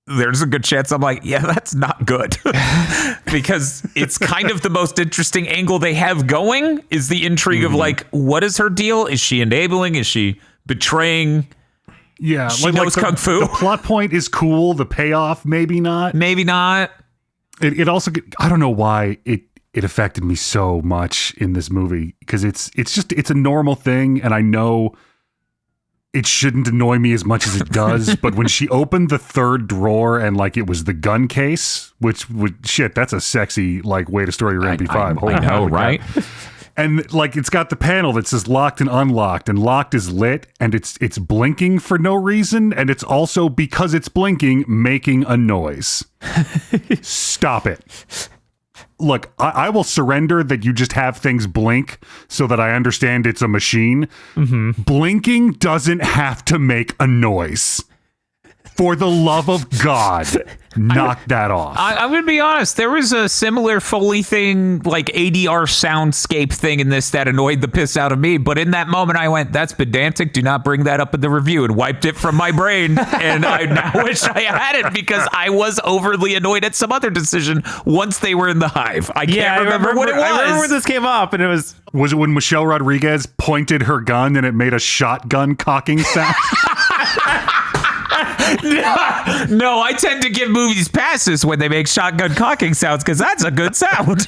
there's a good chance I'm like, yeah, that's not good. Because it's kind of the most interesting angle they have going is the intrigue of like, what is her deal? Is she enabling? Is she betraying? Yeah, she knows kung fu. The plot point is cool. The payoff, maybe not. Maybe not. It also, I don't know why it affected me so much in this movie, because it's a normal thing, and I know it shouldn't annoy me as much as it does. But when she opened the third drawer and like it was the gun case, which would shit, that's a sexy like way to store your MP5. I know, right? And like it's got the panel that says locked and unlocked, and locked is lit, and it's blinking for no reason, and it's also, because it's blinking, making a noise. Stop it. Look, I will surrender that you just have things blink so that I understand it's a machine. Mm-hmm. Blinking doesn't have to make a noise. For the love of God, knock that off. I'm going to be honest. There was a similar Foley thing, like ADR soundscape thing in this that annoyed the piss out of me. But in that moment, I went, that's pedantic. Do not bring that up in the review, and wiped it from my brain. And I now wish I had it because I was overly annoyed at some other decision once they were in the hive. I can't remember what it was. I remember when this came up, and it was... Was it when Michelle Rodriguez pointed her gun and it made a shotgun cocking sound? No, I tend to give movies passes when they make shotgun cocking sounds because that's a good sound.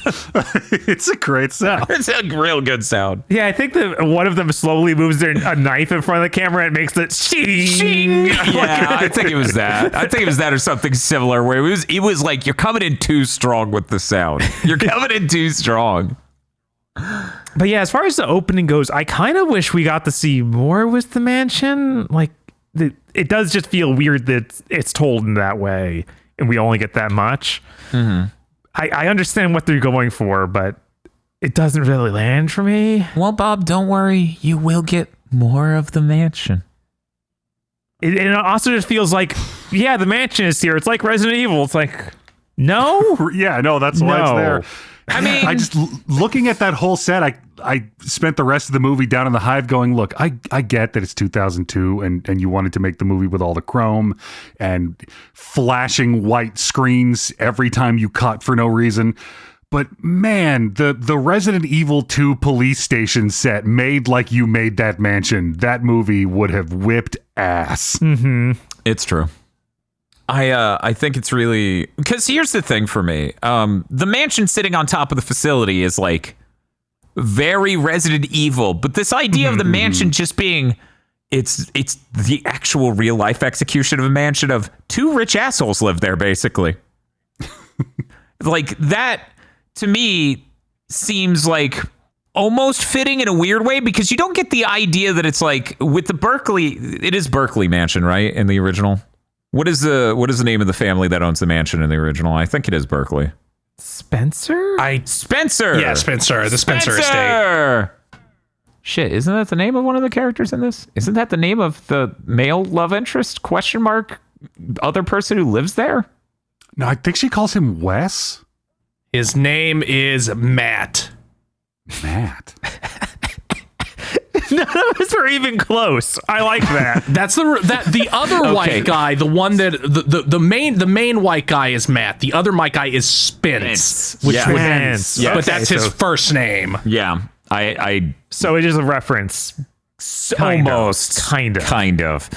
It's a great sound. It's a real good sound. Yeah, I think that one of them slowly moves a knife in front of the camera and makes the shing. Yeah, I think it was that. I think it was that or something similar where it was like you're coming in too strong with the sound. You're coming in too strong. But yeah, as far as the opening goes, I kind of wish we got to see more with the mansion. Like, it does just feel weird that it's told in that way and we only get that much. Mm-hmm. I understand what they're going for, but it doesn't really land for me. Well, Bob, don't worry. You will get more of the mansion. It also just feels like, yeah, the mansion is here. It's like Resident Evil. It's like, no. Yeah, no, that's why it's there. I mean, I just looking at that whole set, I spent the rest of the movie down in the hive going, look, I get that it's 2002 and you wanted to make the movie with all the chrome and flashing white screens every time you cut for no reason. But man, the Resident Evil 2 police station set made like you made that mansion, that movie would have whipped ass. Mm-hmm. It's true. I think it's really, because here's the thing for me. The mansion sitting on top of the facility is like very Resident Evil, but this idea of the mansion just being it's the actual real life execution of a mansion of two rich assholes live there, basically. Like that to me seems like almost fitting in a weird way, because you don't get the idea that it's like with the Berkeley, it is Berkeley Mansion, right? In the original. What is the name of the family that owns the mansion in the original? I think it is Berkeley. Spencer? Spencer. Yeah, Spencer. The Spencer estate. Shit, isn't that the name of one of the characters in this? Isn't that the name of the male love interest? ? Other person who lives there? No, I think she calls him Wes. His name is Matt. Matt. None of us are even close. I like that. That's the other white guy, the one that the main white guy is Matt. The other white guy is Spence. Which Spence. Yeah. But that's his first name. Yeah. I so it is a reference. almost kind of.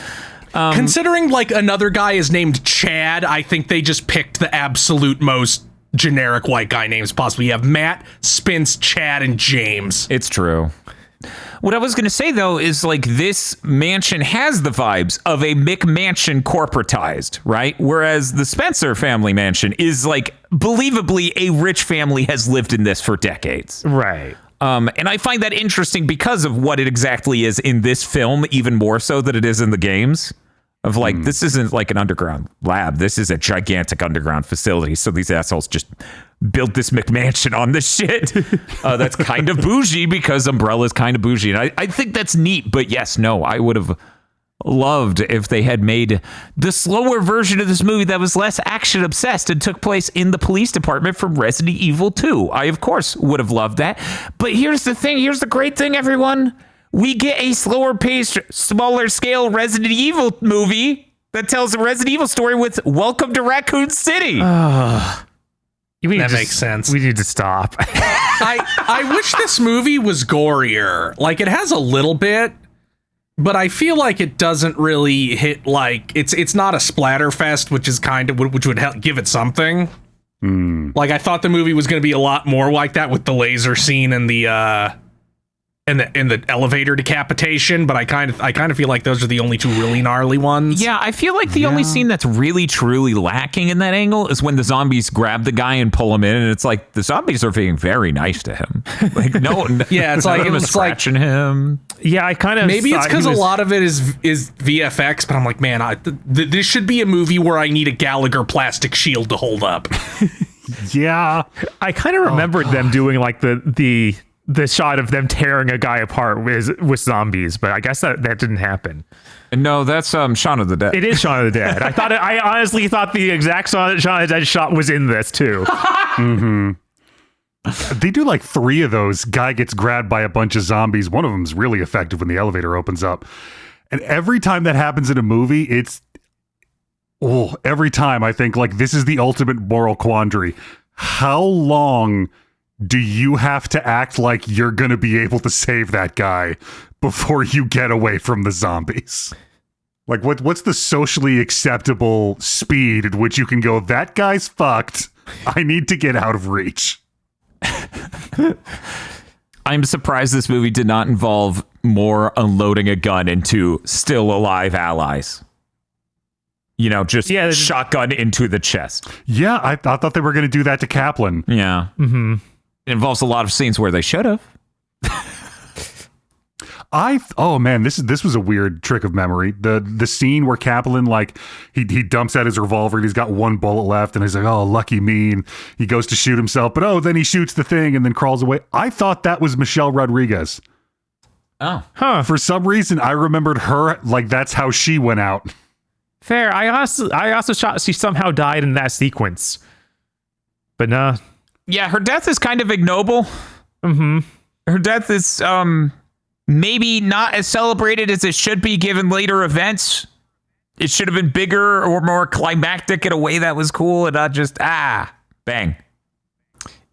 Considering like another guy is named Chad, I think they just picked the absolute most generic white guy names possible. You have Matt, Spence, Chad, and James. It's true. What I was going to say, though, is like this mansion has the vibes of a McMansion corporatized, right? Whereas the Spencer family mansion is like believably a rich family has lived in this for decades. Right. And I find that interesting because of what it exactly is in this film, even more so than it is in the games. of like, this isn't like an underground lab. This is a gigantic underground facility. So these assholes just built this McMansion on this shit. That's kind of bougie because Umbrella's kind of bougie. And I think that's neat. But yes, no, I would have loved if they had made the slower version of this movie that was less action obsessed and took place in the police department from Resident Evil 2. I, of course, would have loved that. But here's the thing. Here's the great thing, everyone. We get a slower paced, smaller scale Resident Evil movie that tells a Resident Evil story with Welcome to Raccoon City. That makes sense. We need to stop. I wish this movie was gorier. Like, it has a little bit, but I feel like it doesn't really hit, like, it's not a splatterfest, which would give it something. Like, I thought the movie was going to be a lot more like that with the laser scene and the elevator decapitation, but I kind of feel like those are the only two really gnarly ones. Yeah, I feel like the only scene that's really truly lacking in that angle is when the zombies grab the guy and pull him in, and it's like the zombies are being very nice to him. Like yeah, it's like scratching him. Yeah, I kind of maybe it's because a lot of it is VFX, but I'm like, man, this should be a movie where I need a Gallagher plastic shield to hold up. Yeah, I kind of remembered them doing like the shot of them tearing a guy apart with zombies, but I guess that didn't happen. No, that's Shaun of the Dead. It is Shaun of the Dead. I honestly thought the exact Shaun of the Dead shot was in this too. They do like 3 of those. Guy gets grabbed by a bunch of zombies. One of them's really effective when the elevator opens up. And every time that happens in a movie, every time I think like this is the ultimate moral quandary. How long do you have to act like you're going to be able to save that guy before you get away from the zombies? Like, what's the socially acceptable speed at which you can go, that guy's fucked, I need to get out of reach? I'm surprised this movie did not involve more unloading a gun into still alive allies. You know, just shotgun into the chest. Yeah, I thought they were going to do that to Kaplan. Yeah. Mm-hmm. It involves a lot of scenes where they should have. Oh man, this was a weird trick of memory. The scene where Kaplan, like, he dumps out his revolver and he's got one bullet left and he's like, oh, lucky me. And he goes to shoot himself, but then he shoots the thing and then crawls away. I thought that was Michelle Rodriguez. Oh. Huh. For some reason, I remembered her, like, that's how she went out. Fair. I also shot she somehow died in that sequence. But no. Yeah, her death is kind of ignoble. Mm-hmm. Her death is maybe not as celebrated as it should be given later events. It should have been bigger or more climactic in a way that was cool and not just, bang.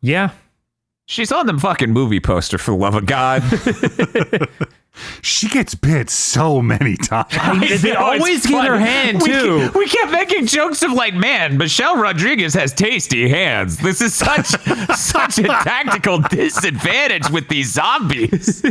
Yeah. She's on the fucking movie poster, for the love of God. She gets bit so many times. They always get her hand, too. We kept making jokes of like, man, Michelle Rodriguez has tasty hands. This is such a tactical disadvantage with these zombies.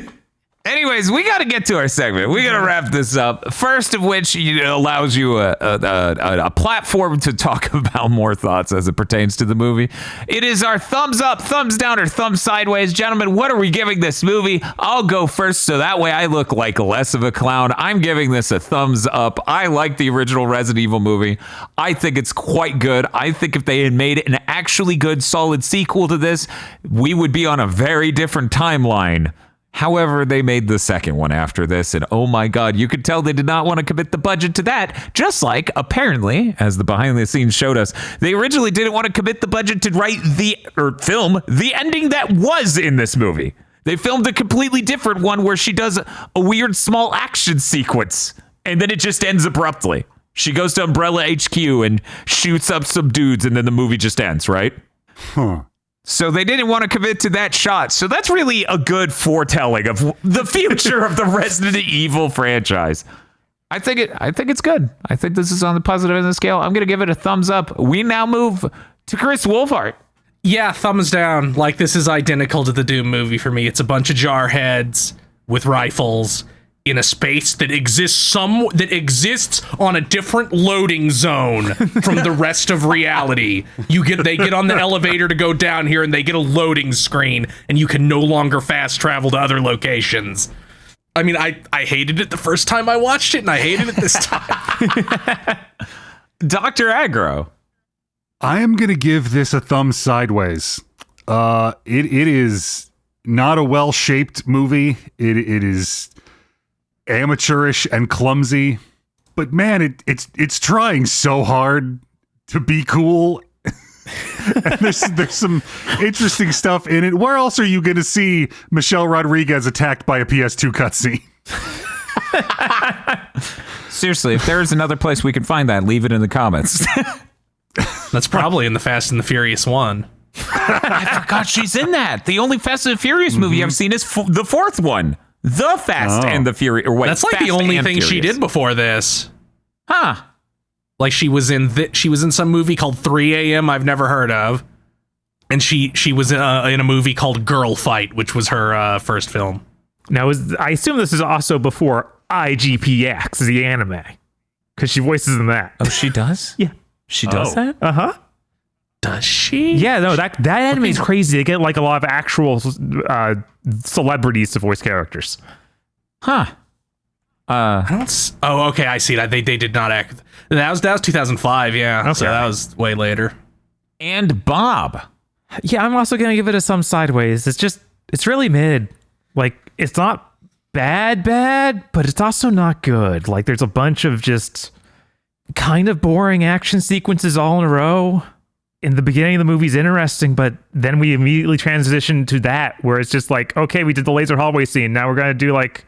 Anyways, we got to get to our segment. We got to wrap this up. First of which allows you a platform to talk about more thoughts as it pertains to the movie. It is our thumbs up, thumbs down, or thumbs sideways. Gentlemen, what are we giving this movie? I'll go first so that way I look like less of a clown. I'm giving this a thumbs up. I like the original Resident Evil movie. I think it's quite good. I think if they had made an actually good, solid sequel to this, we would be on a very different timeline. However, they made the second one after this, and oh my god, you could tell they did not want to commit the budget to that, just like, apparently, as the behind-the-scenes showed us, they originally didn't want to commit the budget to film the ending that was in this movie. They filmed a completely different one where she does a weird small action sequence, and then it just ends abruptly. She goes to Umbrella HQ and shoots up some dudes, and then the movie just ends, right? Huh. So they didn't want to commit to that shot. So that's really a good foretelling of the future of the Resident Evil franchise. I think it's good. I think this is on the positive end of the scale. I'm going to give it a thumbs up. We now move to Chris Wolfhart. Yeah, thumbs down. Like, this is identical to the Doom movie for me. It's a bunch of jarheads with rifles in a space that exists on a different loading zone from the rest of reality. They get on the elevator to go down here and they get a loading screen and you can no longer fast travel to other locations. I mean, I hated it the first time I watched it and I hated it this time. Dr. Aggro. I am going to give this a thumb sideways. It is not a well-shaped movie. It is amateurish and clumsy, but man, it's trying so hard to be cool. And there's some interesting stuff in it. Where else are you going to see Michelle Rodriguez attacked by a PS2 cutscene? Seriously, if there's another place we can find that, leave it in the comments. That's probably in the Fast and the Furious one. I forgot she's in that. The only Fast and the Furious movie I've seen is the fourth one. The Fast and the Furious. Or wait, That's like Fast the only and thing she Furious. did before this. Huh. Like she was in some movie called 3 a.m. I've never heard of, and she was in a movie called Girl Fight, which was her first film. Now, I assume this is also before IGPX, the anime, because she voices in that. Oh, she does? Yeah. She does that? Uh-huh. Does she? Yeah, no, that anime is crazy. They get like a lot of actual celebrities to voice characters. Huh. Oh, okay, I see that. They did not act. That was 2005, yeah. Okay. So that was way later. And Bob. Yeah, I'm also going to give it a some sideways. It's really mid. Like, it's not bad, but it's also not good. Like, there's a bunch of just kind of boring action sequences all in a row. In the beginning of the movie's interesting, but then we immediately transition to that, where it's just like, okay, we did the laser hallway scene. Now we're going to do like a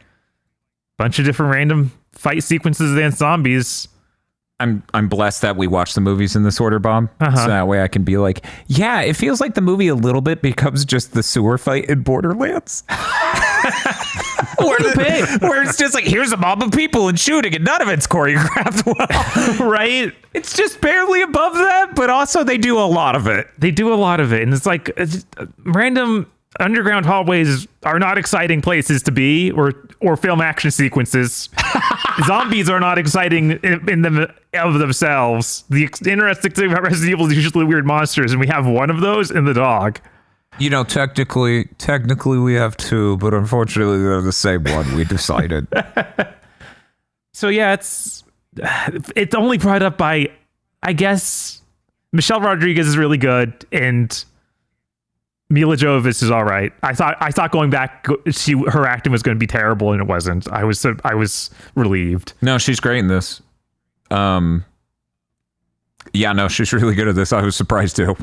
bunch of different random fight sequences against zombies. I'm blessed that we watch the movies in this order, Bob. So that way I can be like, yeah, it feels like the movie a little bit becomes just the sewer fight in Borderlands. where it's just like, here's a mob of people and shooting, and none of it's choreographed well. Right? It's just barely above that, but also they do a lot of it. They do a lot of it, and it's like random underground hallways are not exciting places to be, or film action sequences. Zombies are not exciting in them of themselves. The interesting thing about Resident Evil is usually weird monsters, and we have one of those in the dog. You know, technically we have two, but unfortunately they're the same one. We decided. So yeah, it's only brought up by, I guess, Michelle Rodriguez is really good, and Mila Jovovich is all right. I thought going back, her acting was going to be terrible, and it wasn't. I was relieved. No, she's great in this. Yeah, no, she's really good at this. I was surprised too.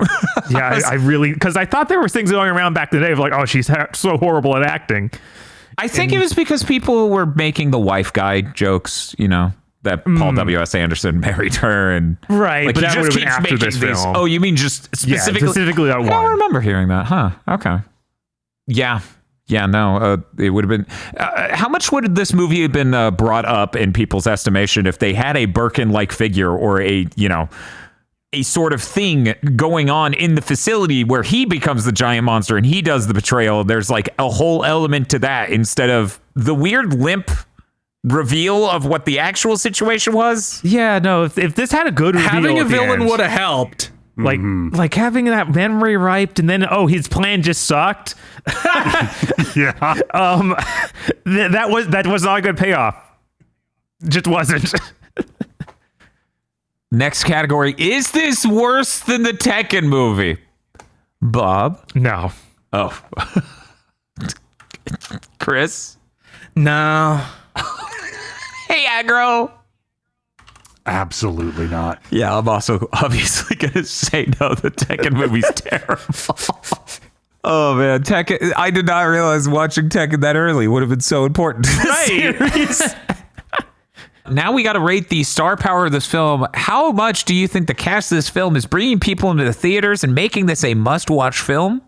Yeah, I really, because I thought there were things going around back in the day of like, oh, she's so horrible at acting. I think it was because people were making the wife guy jokes, you know, that Paul W.S. Anderson married her, and right, like, but he that would just have been keeps after making this these. film. Oh, you mean just specifically? Yeah, specifically that I one. don't remember hearing that. Huh? Okay. Yeah. Yeah, no, it would have been. How much would this movie have been brought up in people's estimation if they had a Birkin-like figure or a sort of thing going on in the facility where he becomes the giant monster and he does the betrayal? There's like a whole element to that instead of the weird limp reveal of what the actual situation was. Yeah, no, if this had a good reveal, Having a at the villain end, would have helped. like having that memory wiped, and then his plan just sucked. Yeah. That was not a good payoff. Just wasn't. Next category: is this worse than the Tekken movie? Bob? No. Oh. Chris? No. Hey, Aggro. Absolutely not. Yeah, I'm also obviously going to say no. The Tekken movie's terrible. Oh, man. Tekken. I did not realize watching Tekken that early would have been so important to the series. Now we got to rate the star power of this film. How much do you think the cast of this film is bringing people into the theaters and making this a must-watch film?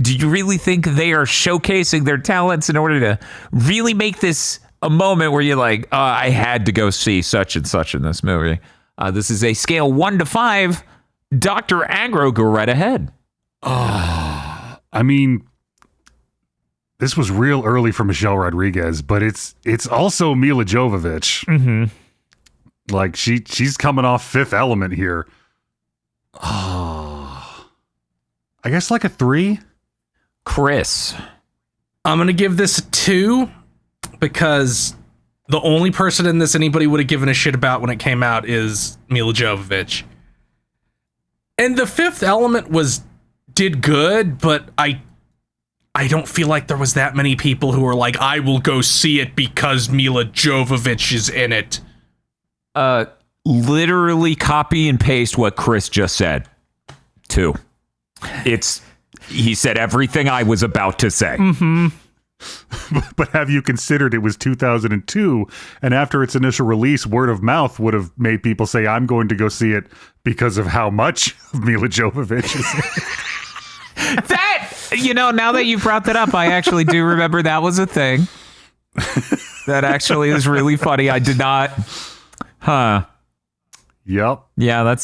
Do you really think they are showcasing their talents in order to really make this a moment where you're like, I had to go see such and such in this movie? This is a scale 1 to 5. Dr. Aggro, go right ahead. I mean, this was real early for Michelle Rodriguez, but it's also Mila Jovovich. Mm-hmm. Like she's coming off Fifth Element here. I guess like a 3. Chris. I'm going to give this a 2 because The only person in this anybody would have given a shit about when it came out is Mila Jovovich. And The Fifth Element did good, but I don't feel like there was that many people who were like, I will go see it because Mila Jovovich is in it. Literally copy and paste what Chris just said. Too. He said everything I was about to say. Mm-hmm. But have you considered it was 2002, and after its initial release, word of mouth would have made people say, I'm going to go see it because of how much of Mila Jovovich is in it. Now that you've brought that up, I actually do remember that was a thing. That actually is really funny. I did not. Yep. Yeah,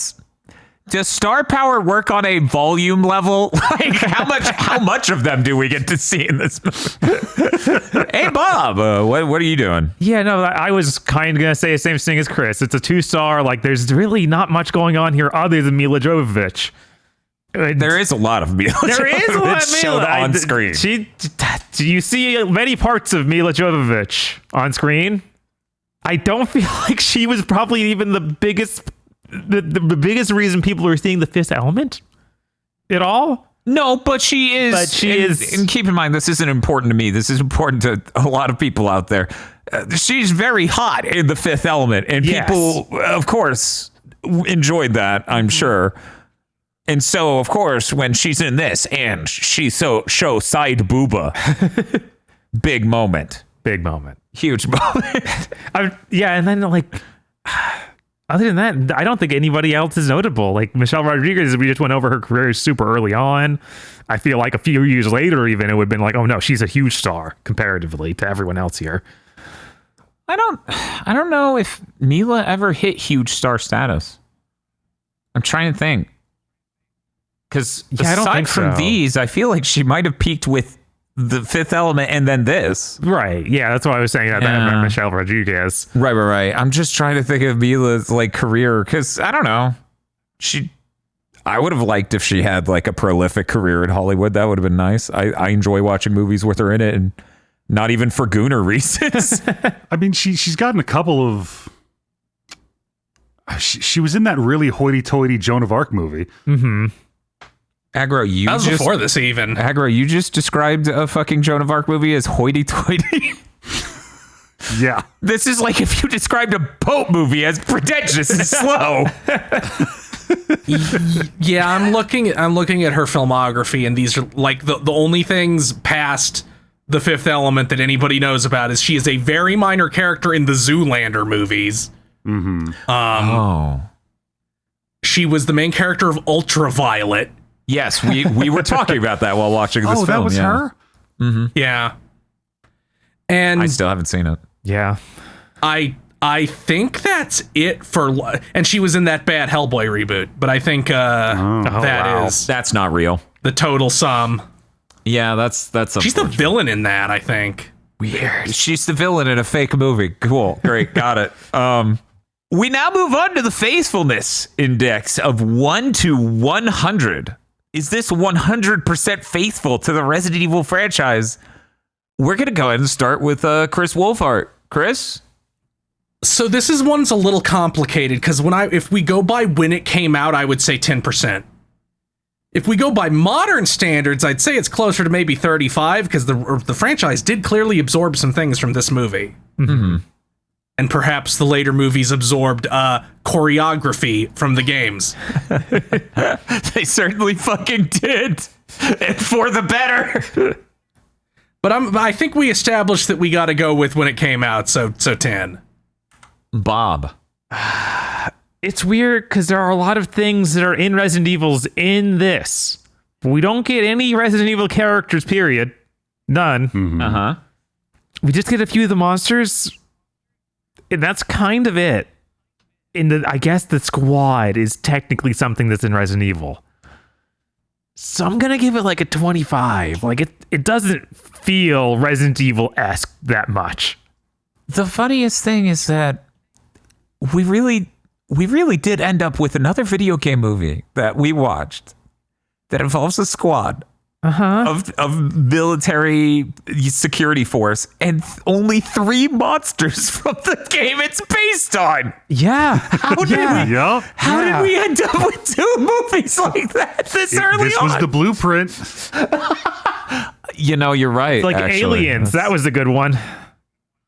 does star power work on a volume level? Like, how much of them do we get to see in this movie? Hey, Bob, what are you doing? Yeah, no, I was kind of going to say the same thing as Chris. It's a 2-star. Like, there's really not much going on here other than Mila Jovovich. There is a lot of Mila. There is a lot of Mila showed on screen. You see many parts of Mila Jovovich on screen. I don't feel like she was probably even the biggest reason people are seeing The Fifth Element at all. No, but she is. And keep in mind, this isn't important to me. This is important to a lot of people out there. She's very hot in The Fifth Element, and people, of course, enjoyed that, I'm sure. And so, of course, when she's in this and she show side booba, big moment. Huge moment. And then, like, other than that, I don't think anybody else is notable. Like, Michelle Rodriguez, we just went over her career super early on. I feel like a few years later, even, it would have been like, oh no, she's a huge star comparatively to everyone else here. I don't know if Mila ever hit huge star status. I'm trying to think. Because aside from these, I feel like she might have peaked with The Fifth Element and then this. Right. Yeah, that's what I was saying about Michelle Rodriguez. Right. I'm just trying to think of Mila's like career because I don't know. I would have liked if she had like a prolific career in Hollywood. That would have been nice. I enjoy watching movies with her in it, and not even for gooner reasons. I mean, she's gotten a couple of. She was in that really hoity-toity Joan of Arc movie. Mm-hmm. Aggro, that was before this even. Aggro, you just described a fucking Joan of Arc movie as hoity-toity. Yeah. This is like if you described a boat movie as pretentious and slow. Yeah, I'm looking at her filmography, and these are like the only things past The Fifth Element that anybody knows about is she is a very minor character in the Zoolander movies. Mm-hmm. She was the main character of Ultraviolet. Yes, we were talking about that while watching this film. Oh, that was her? Mm-hmm. Yeah. And I still haven't seen it. Yeah. I think that's it for... And she was in that bad Hellboy reboot, but I think That's not real. The total sum. Yeah, that's She's the villain in that, I think. Weird. She's the villain in a fake movie. Cool. Great. Got it. We now move on to the faithfulness index of 1 to 100. Is this 100% faithful to the Resident Evil franchise? We're going to go ahead and start with Chris Wolfhart. Chris? So this one's a little complicated because if we go by when it came out, I would say 10%. If we go by modern standards, I'd say it's closer to maybe 35 because the franchise did clearly absorb some things from this movie. Mm-hmm. And perhaps the later movies absorbed choreography from the games. They certainly fucking did. And for the better. But I think we established that we got to go with when it came out, so 10. Bob. It's weird because there are a lot of things that are in Resident Evils in this. But we don't get any Resident Evil characters, period. None. Mm-hmm. Uh-huh. We just get a few of the monsters. And that's kind of it. I guess the squad is technically something that's in Resident Evil. So I'm going to give it like a 25. Like it doesn't feel Resident Evil-esque that much. The funniest thing is that we really did end up with another video game movie that we watched that involves a squad of military security force, and only 3 monsters from the game it's based on. Yeah. How did we? Yup. How did we end up with 2 movies like that this early This on? was the blueprint. You're right. Like actually. Aliens. That was a good one.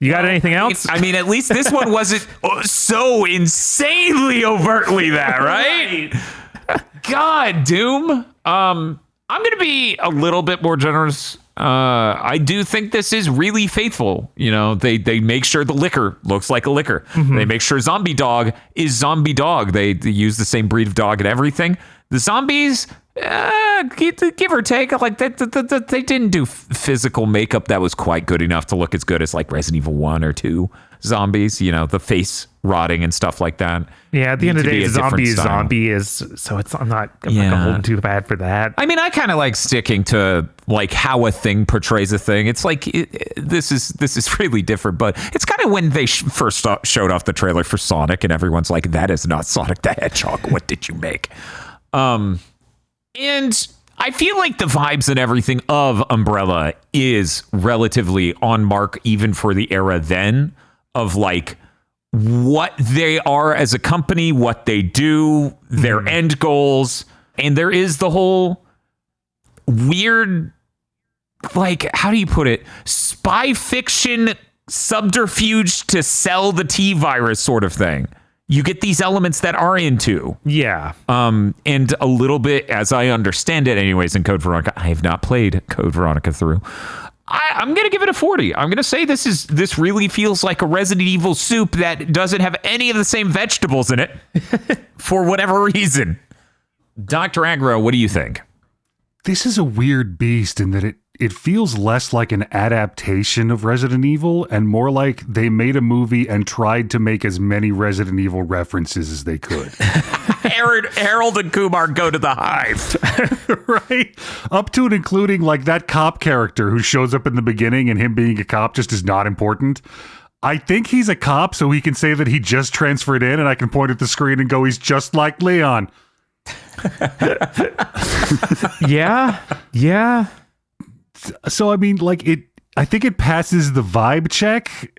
You got anything else? I mean, at least this one wasn't so insanely overtly that, right? God, Doom. I'm going to be a little bit more generous. I do think this is really faithful. They make sure the liquor looks like a liquor. They make sure zombie dog is zombie dog. They use the same breed of dog and everything. The zombies, give or take, like they didn't do physical makeup that was quite good enough to look as good as like Resident Evil 1 or 2 zombies, the face rotting and stuff like that. Yeah, at the end of the day, zombie is, so I'm not holding too bad for that. I mean, I kind of like sticking to like how a thing portrays a thing. It's like this is really different, but it's kind of when they first showed off the trailer for Sonic, and everyone's like, "That is not Sonic the Hedgehog. What did you make?" And I feel like the vibes and everything of Umbrella is relatively on mark, even for the era then, of like what they are as a company, what they do, their end goals. And there is the whole weird, like, how do you put it? Spy fiction subterfuge to sell the T-virus sort of thing. You get these elements that are into. Yeah. And a little bit, as I understand it anyways, in Code Veronica. I have not played Code Veronica through. I'm going to give it a 40. I'm going to say this really feels like a Resident Evil soup that doesn't have any of the same vegetables in it for whatever reason. Dr. Aggro, what do you think? This is a weird beast in that it feels less like an adaptation of Resident Evil and more like they made a movie and tried to make as many Resident Evil references as they could. Harold and Kumar go to the hive. Right? Up to and including like that cop character who shows up in the beginning, and him being a cop just is not important. I think he's a cop, so he can say that he just transferred in, and I can point at the screen and go, he's just like Leon. Yeah. So, I mean, like, I think it passes the vibe check,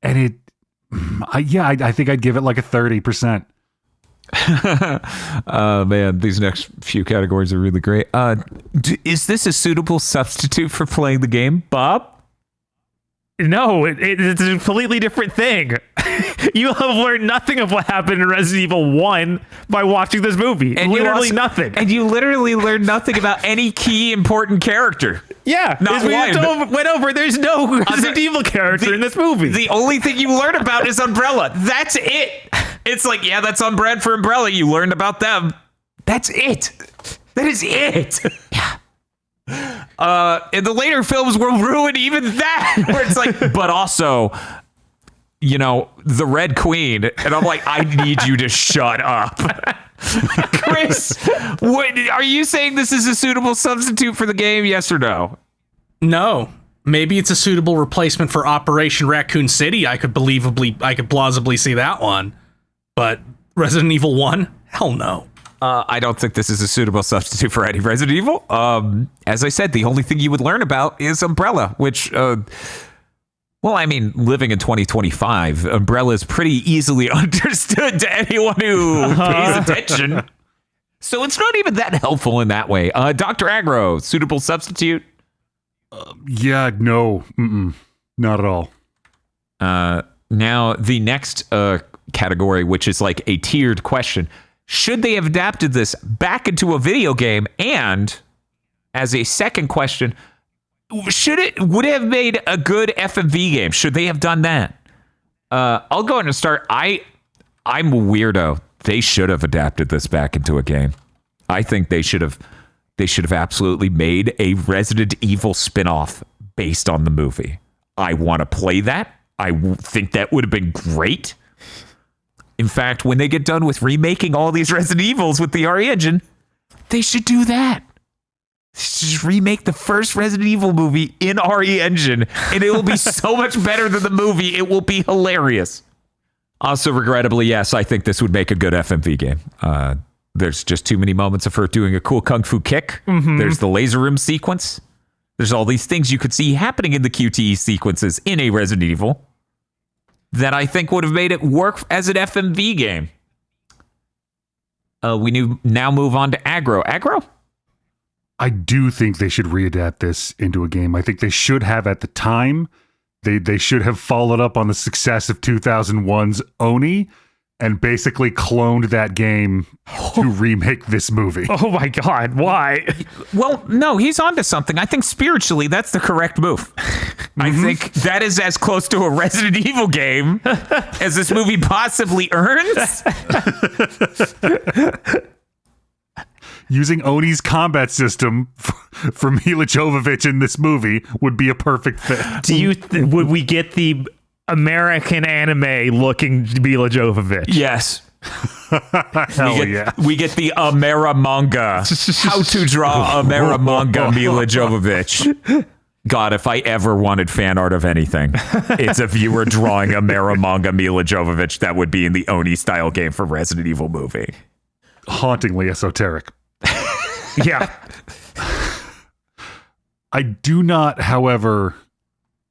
and I think I'd give it like a 30%. Man, these next few categories are really great. Is this a suitable substitute for playing the game, Bob? No, it's a completely different thing. You have learned nothing of what happened in Resident Evil 1 by watching this movie. And literally nothing. And you literally learned nothing about any key important character. Yeah, not one. Went over. There's no Resident Evil character in this movie. The only thing you learn about is Umbrella. That's it. It's like, yeah, that's on brand for Umbrella. You learned about them. That's it. That is it. Yeah. And the later films will ruin even that. Where it's like, but also, the Red Queen. And I'm like, I need you to shut up. Chris, are you saying this is a suitable substitute for the game? Yes or no? No. Maybe it's a suitable replacement for Operation Raccoon City. I could plausibly see that one. But Resident Evil 1? Hell no. I don't think this is a suitable substitute for any Resident Evil. As I said, the only thing you would learn about is Umbrella, which, living in 2025, Umbrella is pretty easily understood to anyone who pays attention. So it's not even that helpful in that way. Dr. Aggro, suitable substitute? Yeah, no. Not at all. Now, the next category, which is like a tiered question. Should they have adapted this back into a video game? And as a second question, would it have made a good FMV game? Should they have done that? I'll go ahead and start. I'm a weirdo. They should have adapted this back into a game. I think they should have absolutely made a Resident Evil spinoff based on the movie. I want to play that. I think that would have been great. In fact, when they get done with remaking all these Resident Evils with the RE engine, they should do that. Just remake the first Resident Evil movie in RE engine, and it will be so much better than the movie. It will be hilarious. Also, regrettably, yes, I think this would make a good FMV game. There's just too many moments of her doing a cool kung fu kick. There's the laser room sequence. There's all these things you could see happening in the QTE sequences in a Resident Evil that I think would have made it work as an FMV game. We now move on to Aggro. Aggro? I do think they should readapt this into a game. I think they should have at the time. They should have followed up on the success of 2001's Oni and basically cloned that game to remake this movie. Oh my God, why? Well, no, he's onto something. I think spiritually, that's the correct move. I think that is as close to a Resident Evil game as this movie possibly earns. Using Oni's combat system for Mila Jovovich in this movie would be a perfect fit. Do you would we get the American anime looking Mila Jovovich? Yes. Hell yeah. We get the Amera manga. How to draw Amera manga Mila Jovovich. God, if I ever wanted fan art of anything, it's a viewer drawing Amera manga Mila Jovovich that would be in the Oni style game for Resident Evil movie. Hauntingly esoteric. Yeah. I do not, however,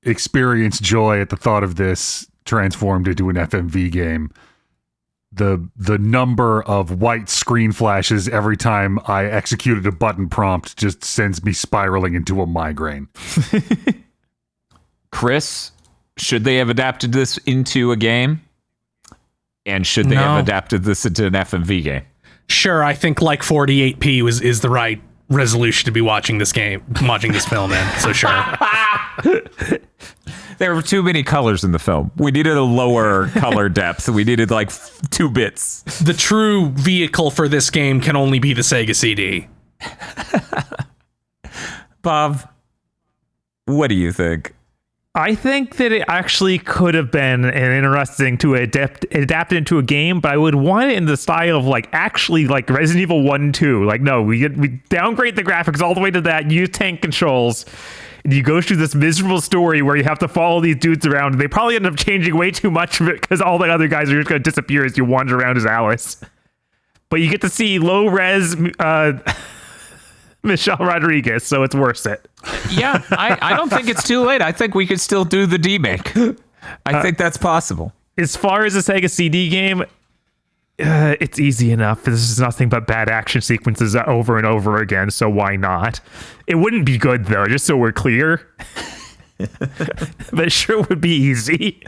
experience joy at the thought of this transformed into an FMV game. The number of white screen flashes every time I executed a button prompt just sends me spiraling into a migraine. Chris, should they have adapted this into a game? And should they have adapted this into an FMV game? Sure, I think like 48p is the right resolution to be watching this film in. So sure. There were too many colors in the film. We needed a lower color depth. We needed like 2 bits. The true vehicle for this game can only be the Sega CD. Bob, what do you think? I think that it actually could have been an interesting to adapt into a game, but I would want it in the style of like Resident Evil 1 and 2. Like, no, we downgrade the graphics all the way to that, use tank controls, and you go through this miserable story where you have to follow these dudes around. They probably end up changing way too much of it because all the other guys are just going to disappear as you wander around as Alice. But you get to see low res Michelle Rodriguez, so it's worth it. Yeah, I don't think it's too late. I think we could still do the demake. I think that's possible. As far as the Sega CD game, it's easy enough. This is nothing but bad action sequences over and over again, so why not? It wouldn't be good, though, just so we're clear. But it sure would be easy.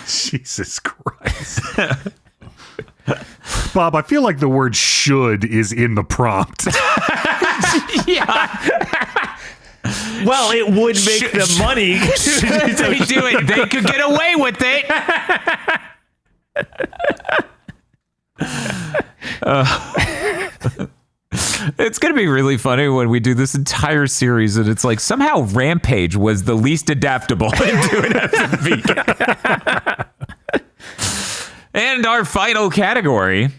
Jesus Christ. Bob, I feel like the word should is in the prompt. Yeah. Well, it would make the money. Should they do it? They could get away with it. It's going to be really funny when we do this entire series and it's like somehow Rampage was the least adaptable into an FMV. And our final category,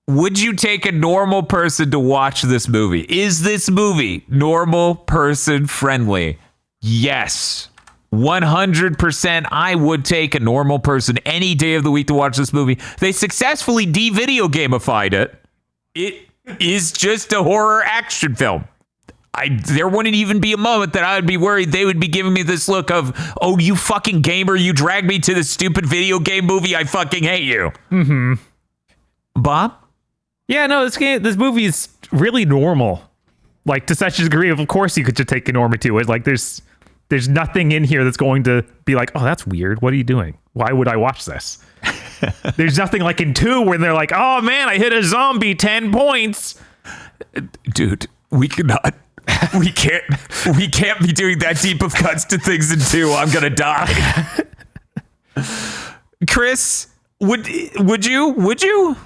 would you take a normal person to watch this movie? Is this movie normal person friendly? Yes. 100% I would take a normal person any day of the week to watch this movie. They successfully de-video gamified it. It is just a horror action film. There wouldn't even be a moment that I would be worried they would be giving me this look of, oh, you fucking gamer, you dragged me to this stupid video game movie, I fucking hate you. Mm-hmm. Bob? Yeah, no, this movie is really normal. Like, to such a degree of course you could just take a normie to it. Like, there's nothing in here that's going to be like, oh, that's weird. What are you doing? Why would I watch this? There's nothing like in 2 when they're like, oh man, I hit a zombie 10 points. Dude, we cannot. We can't be doing that deep of cuts to things in 2. I'm gonna die. Chris, would you?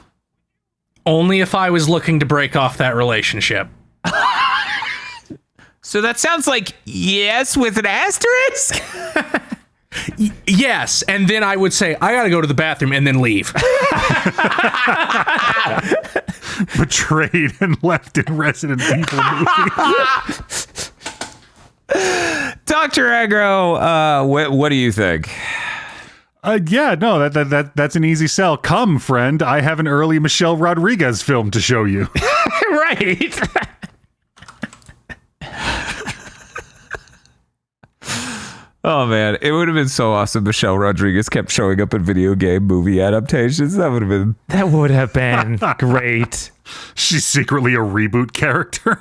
Only if I was looking to break off that relationship. So that sounds like yes with an asterisk? Yes, and then I would say, I gotta go to the bathroom and then leave. Betrayed and left in Resident Evil movie. Dr. Aggro, what do you think? Yeah, no, that's an easy sell. Come, friend, I have an early Michelle Rodriguez film to show you. Right. Oh man, it would have been so awesome. Michelle Rodriguez kept showing up in video game movie adaptations. That would have been great. She's secretly a reboot character.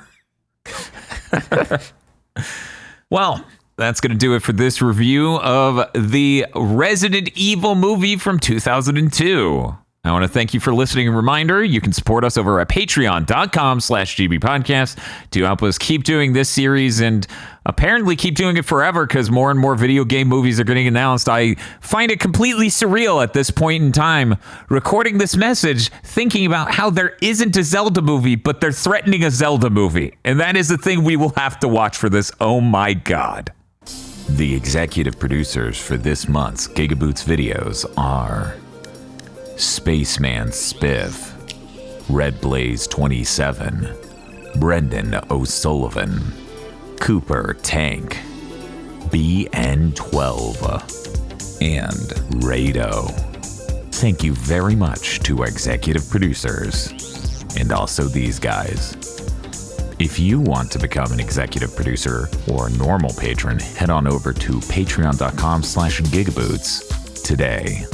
Well, that's going to do it for this review of the Resident Evil movie from 2002. I want to thank you for listening. A reminder, you can support us over at patreon.com/gbpodcast to help us keep doing this series and apparently keep doing it forever because more and more video game movies are getting announced. I find it completely surreal at this point in time, recording this message, thinking about how there isn't a Zelda movie, but they're threatening a Zelda movie. And that is the thing we will have to watch for this. Oh my God. The executive producers for this month's GigaBoots videos are Spaceman Spiff, Red Blaze 27, Brendan O'Sullivan, Cooper Tank, BN12, and Rado. Thank you very much to our executive producers, and also these guys. If you want to become an executive producer or a normal patron, head on over to patreon.com/gigaboots today.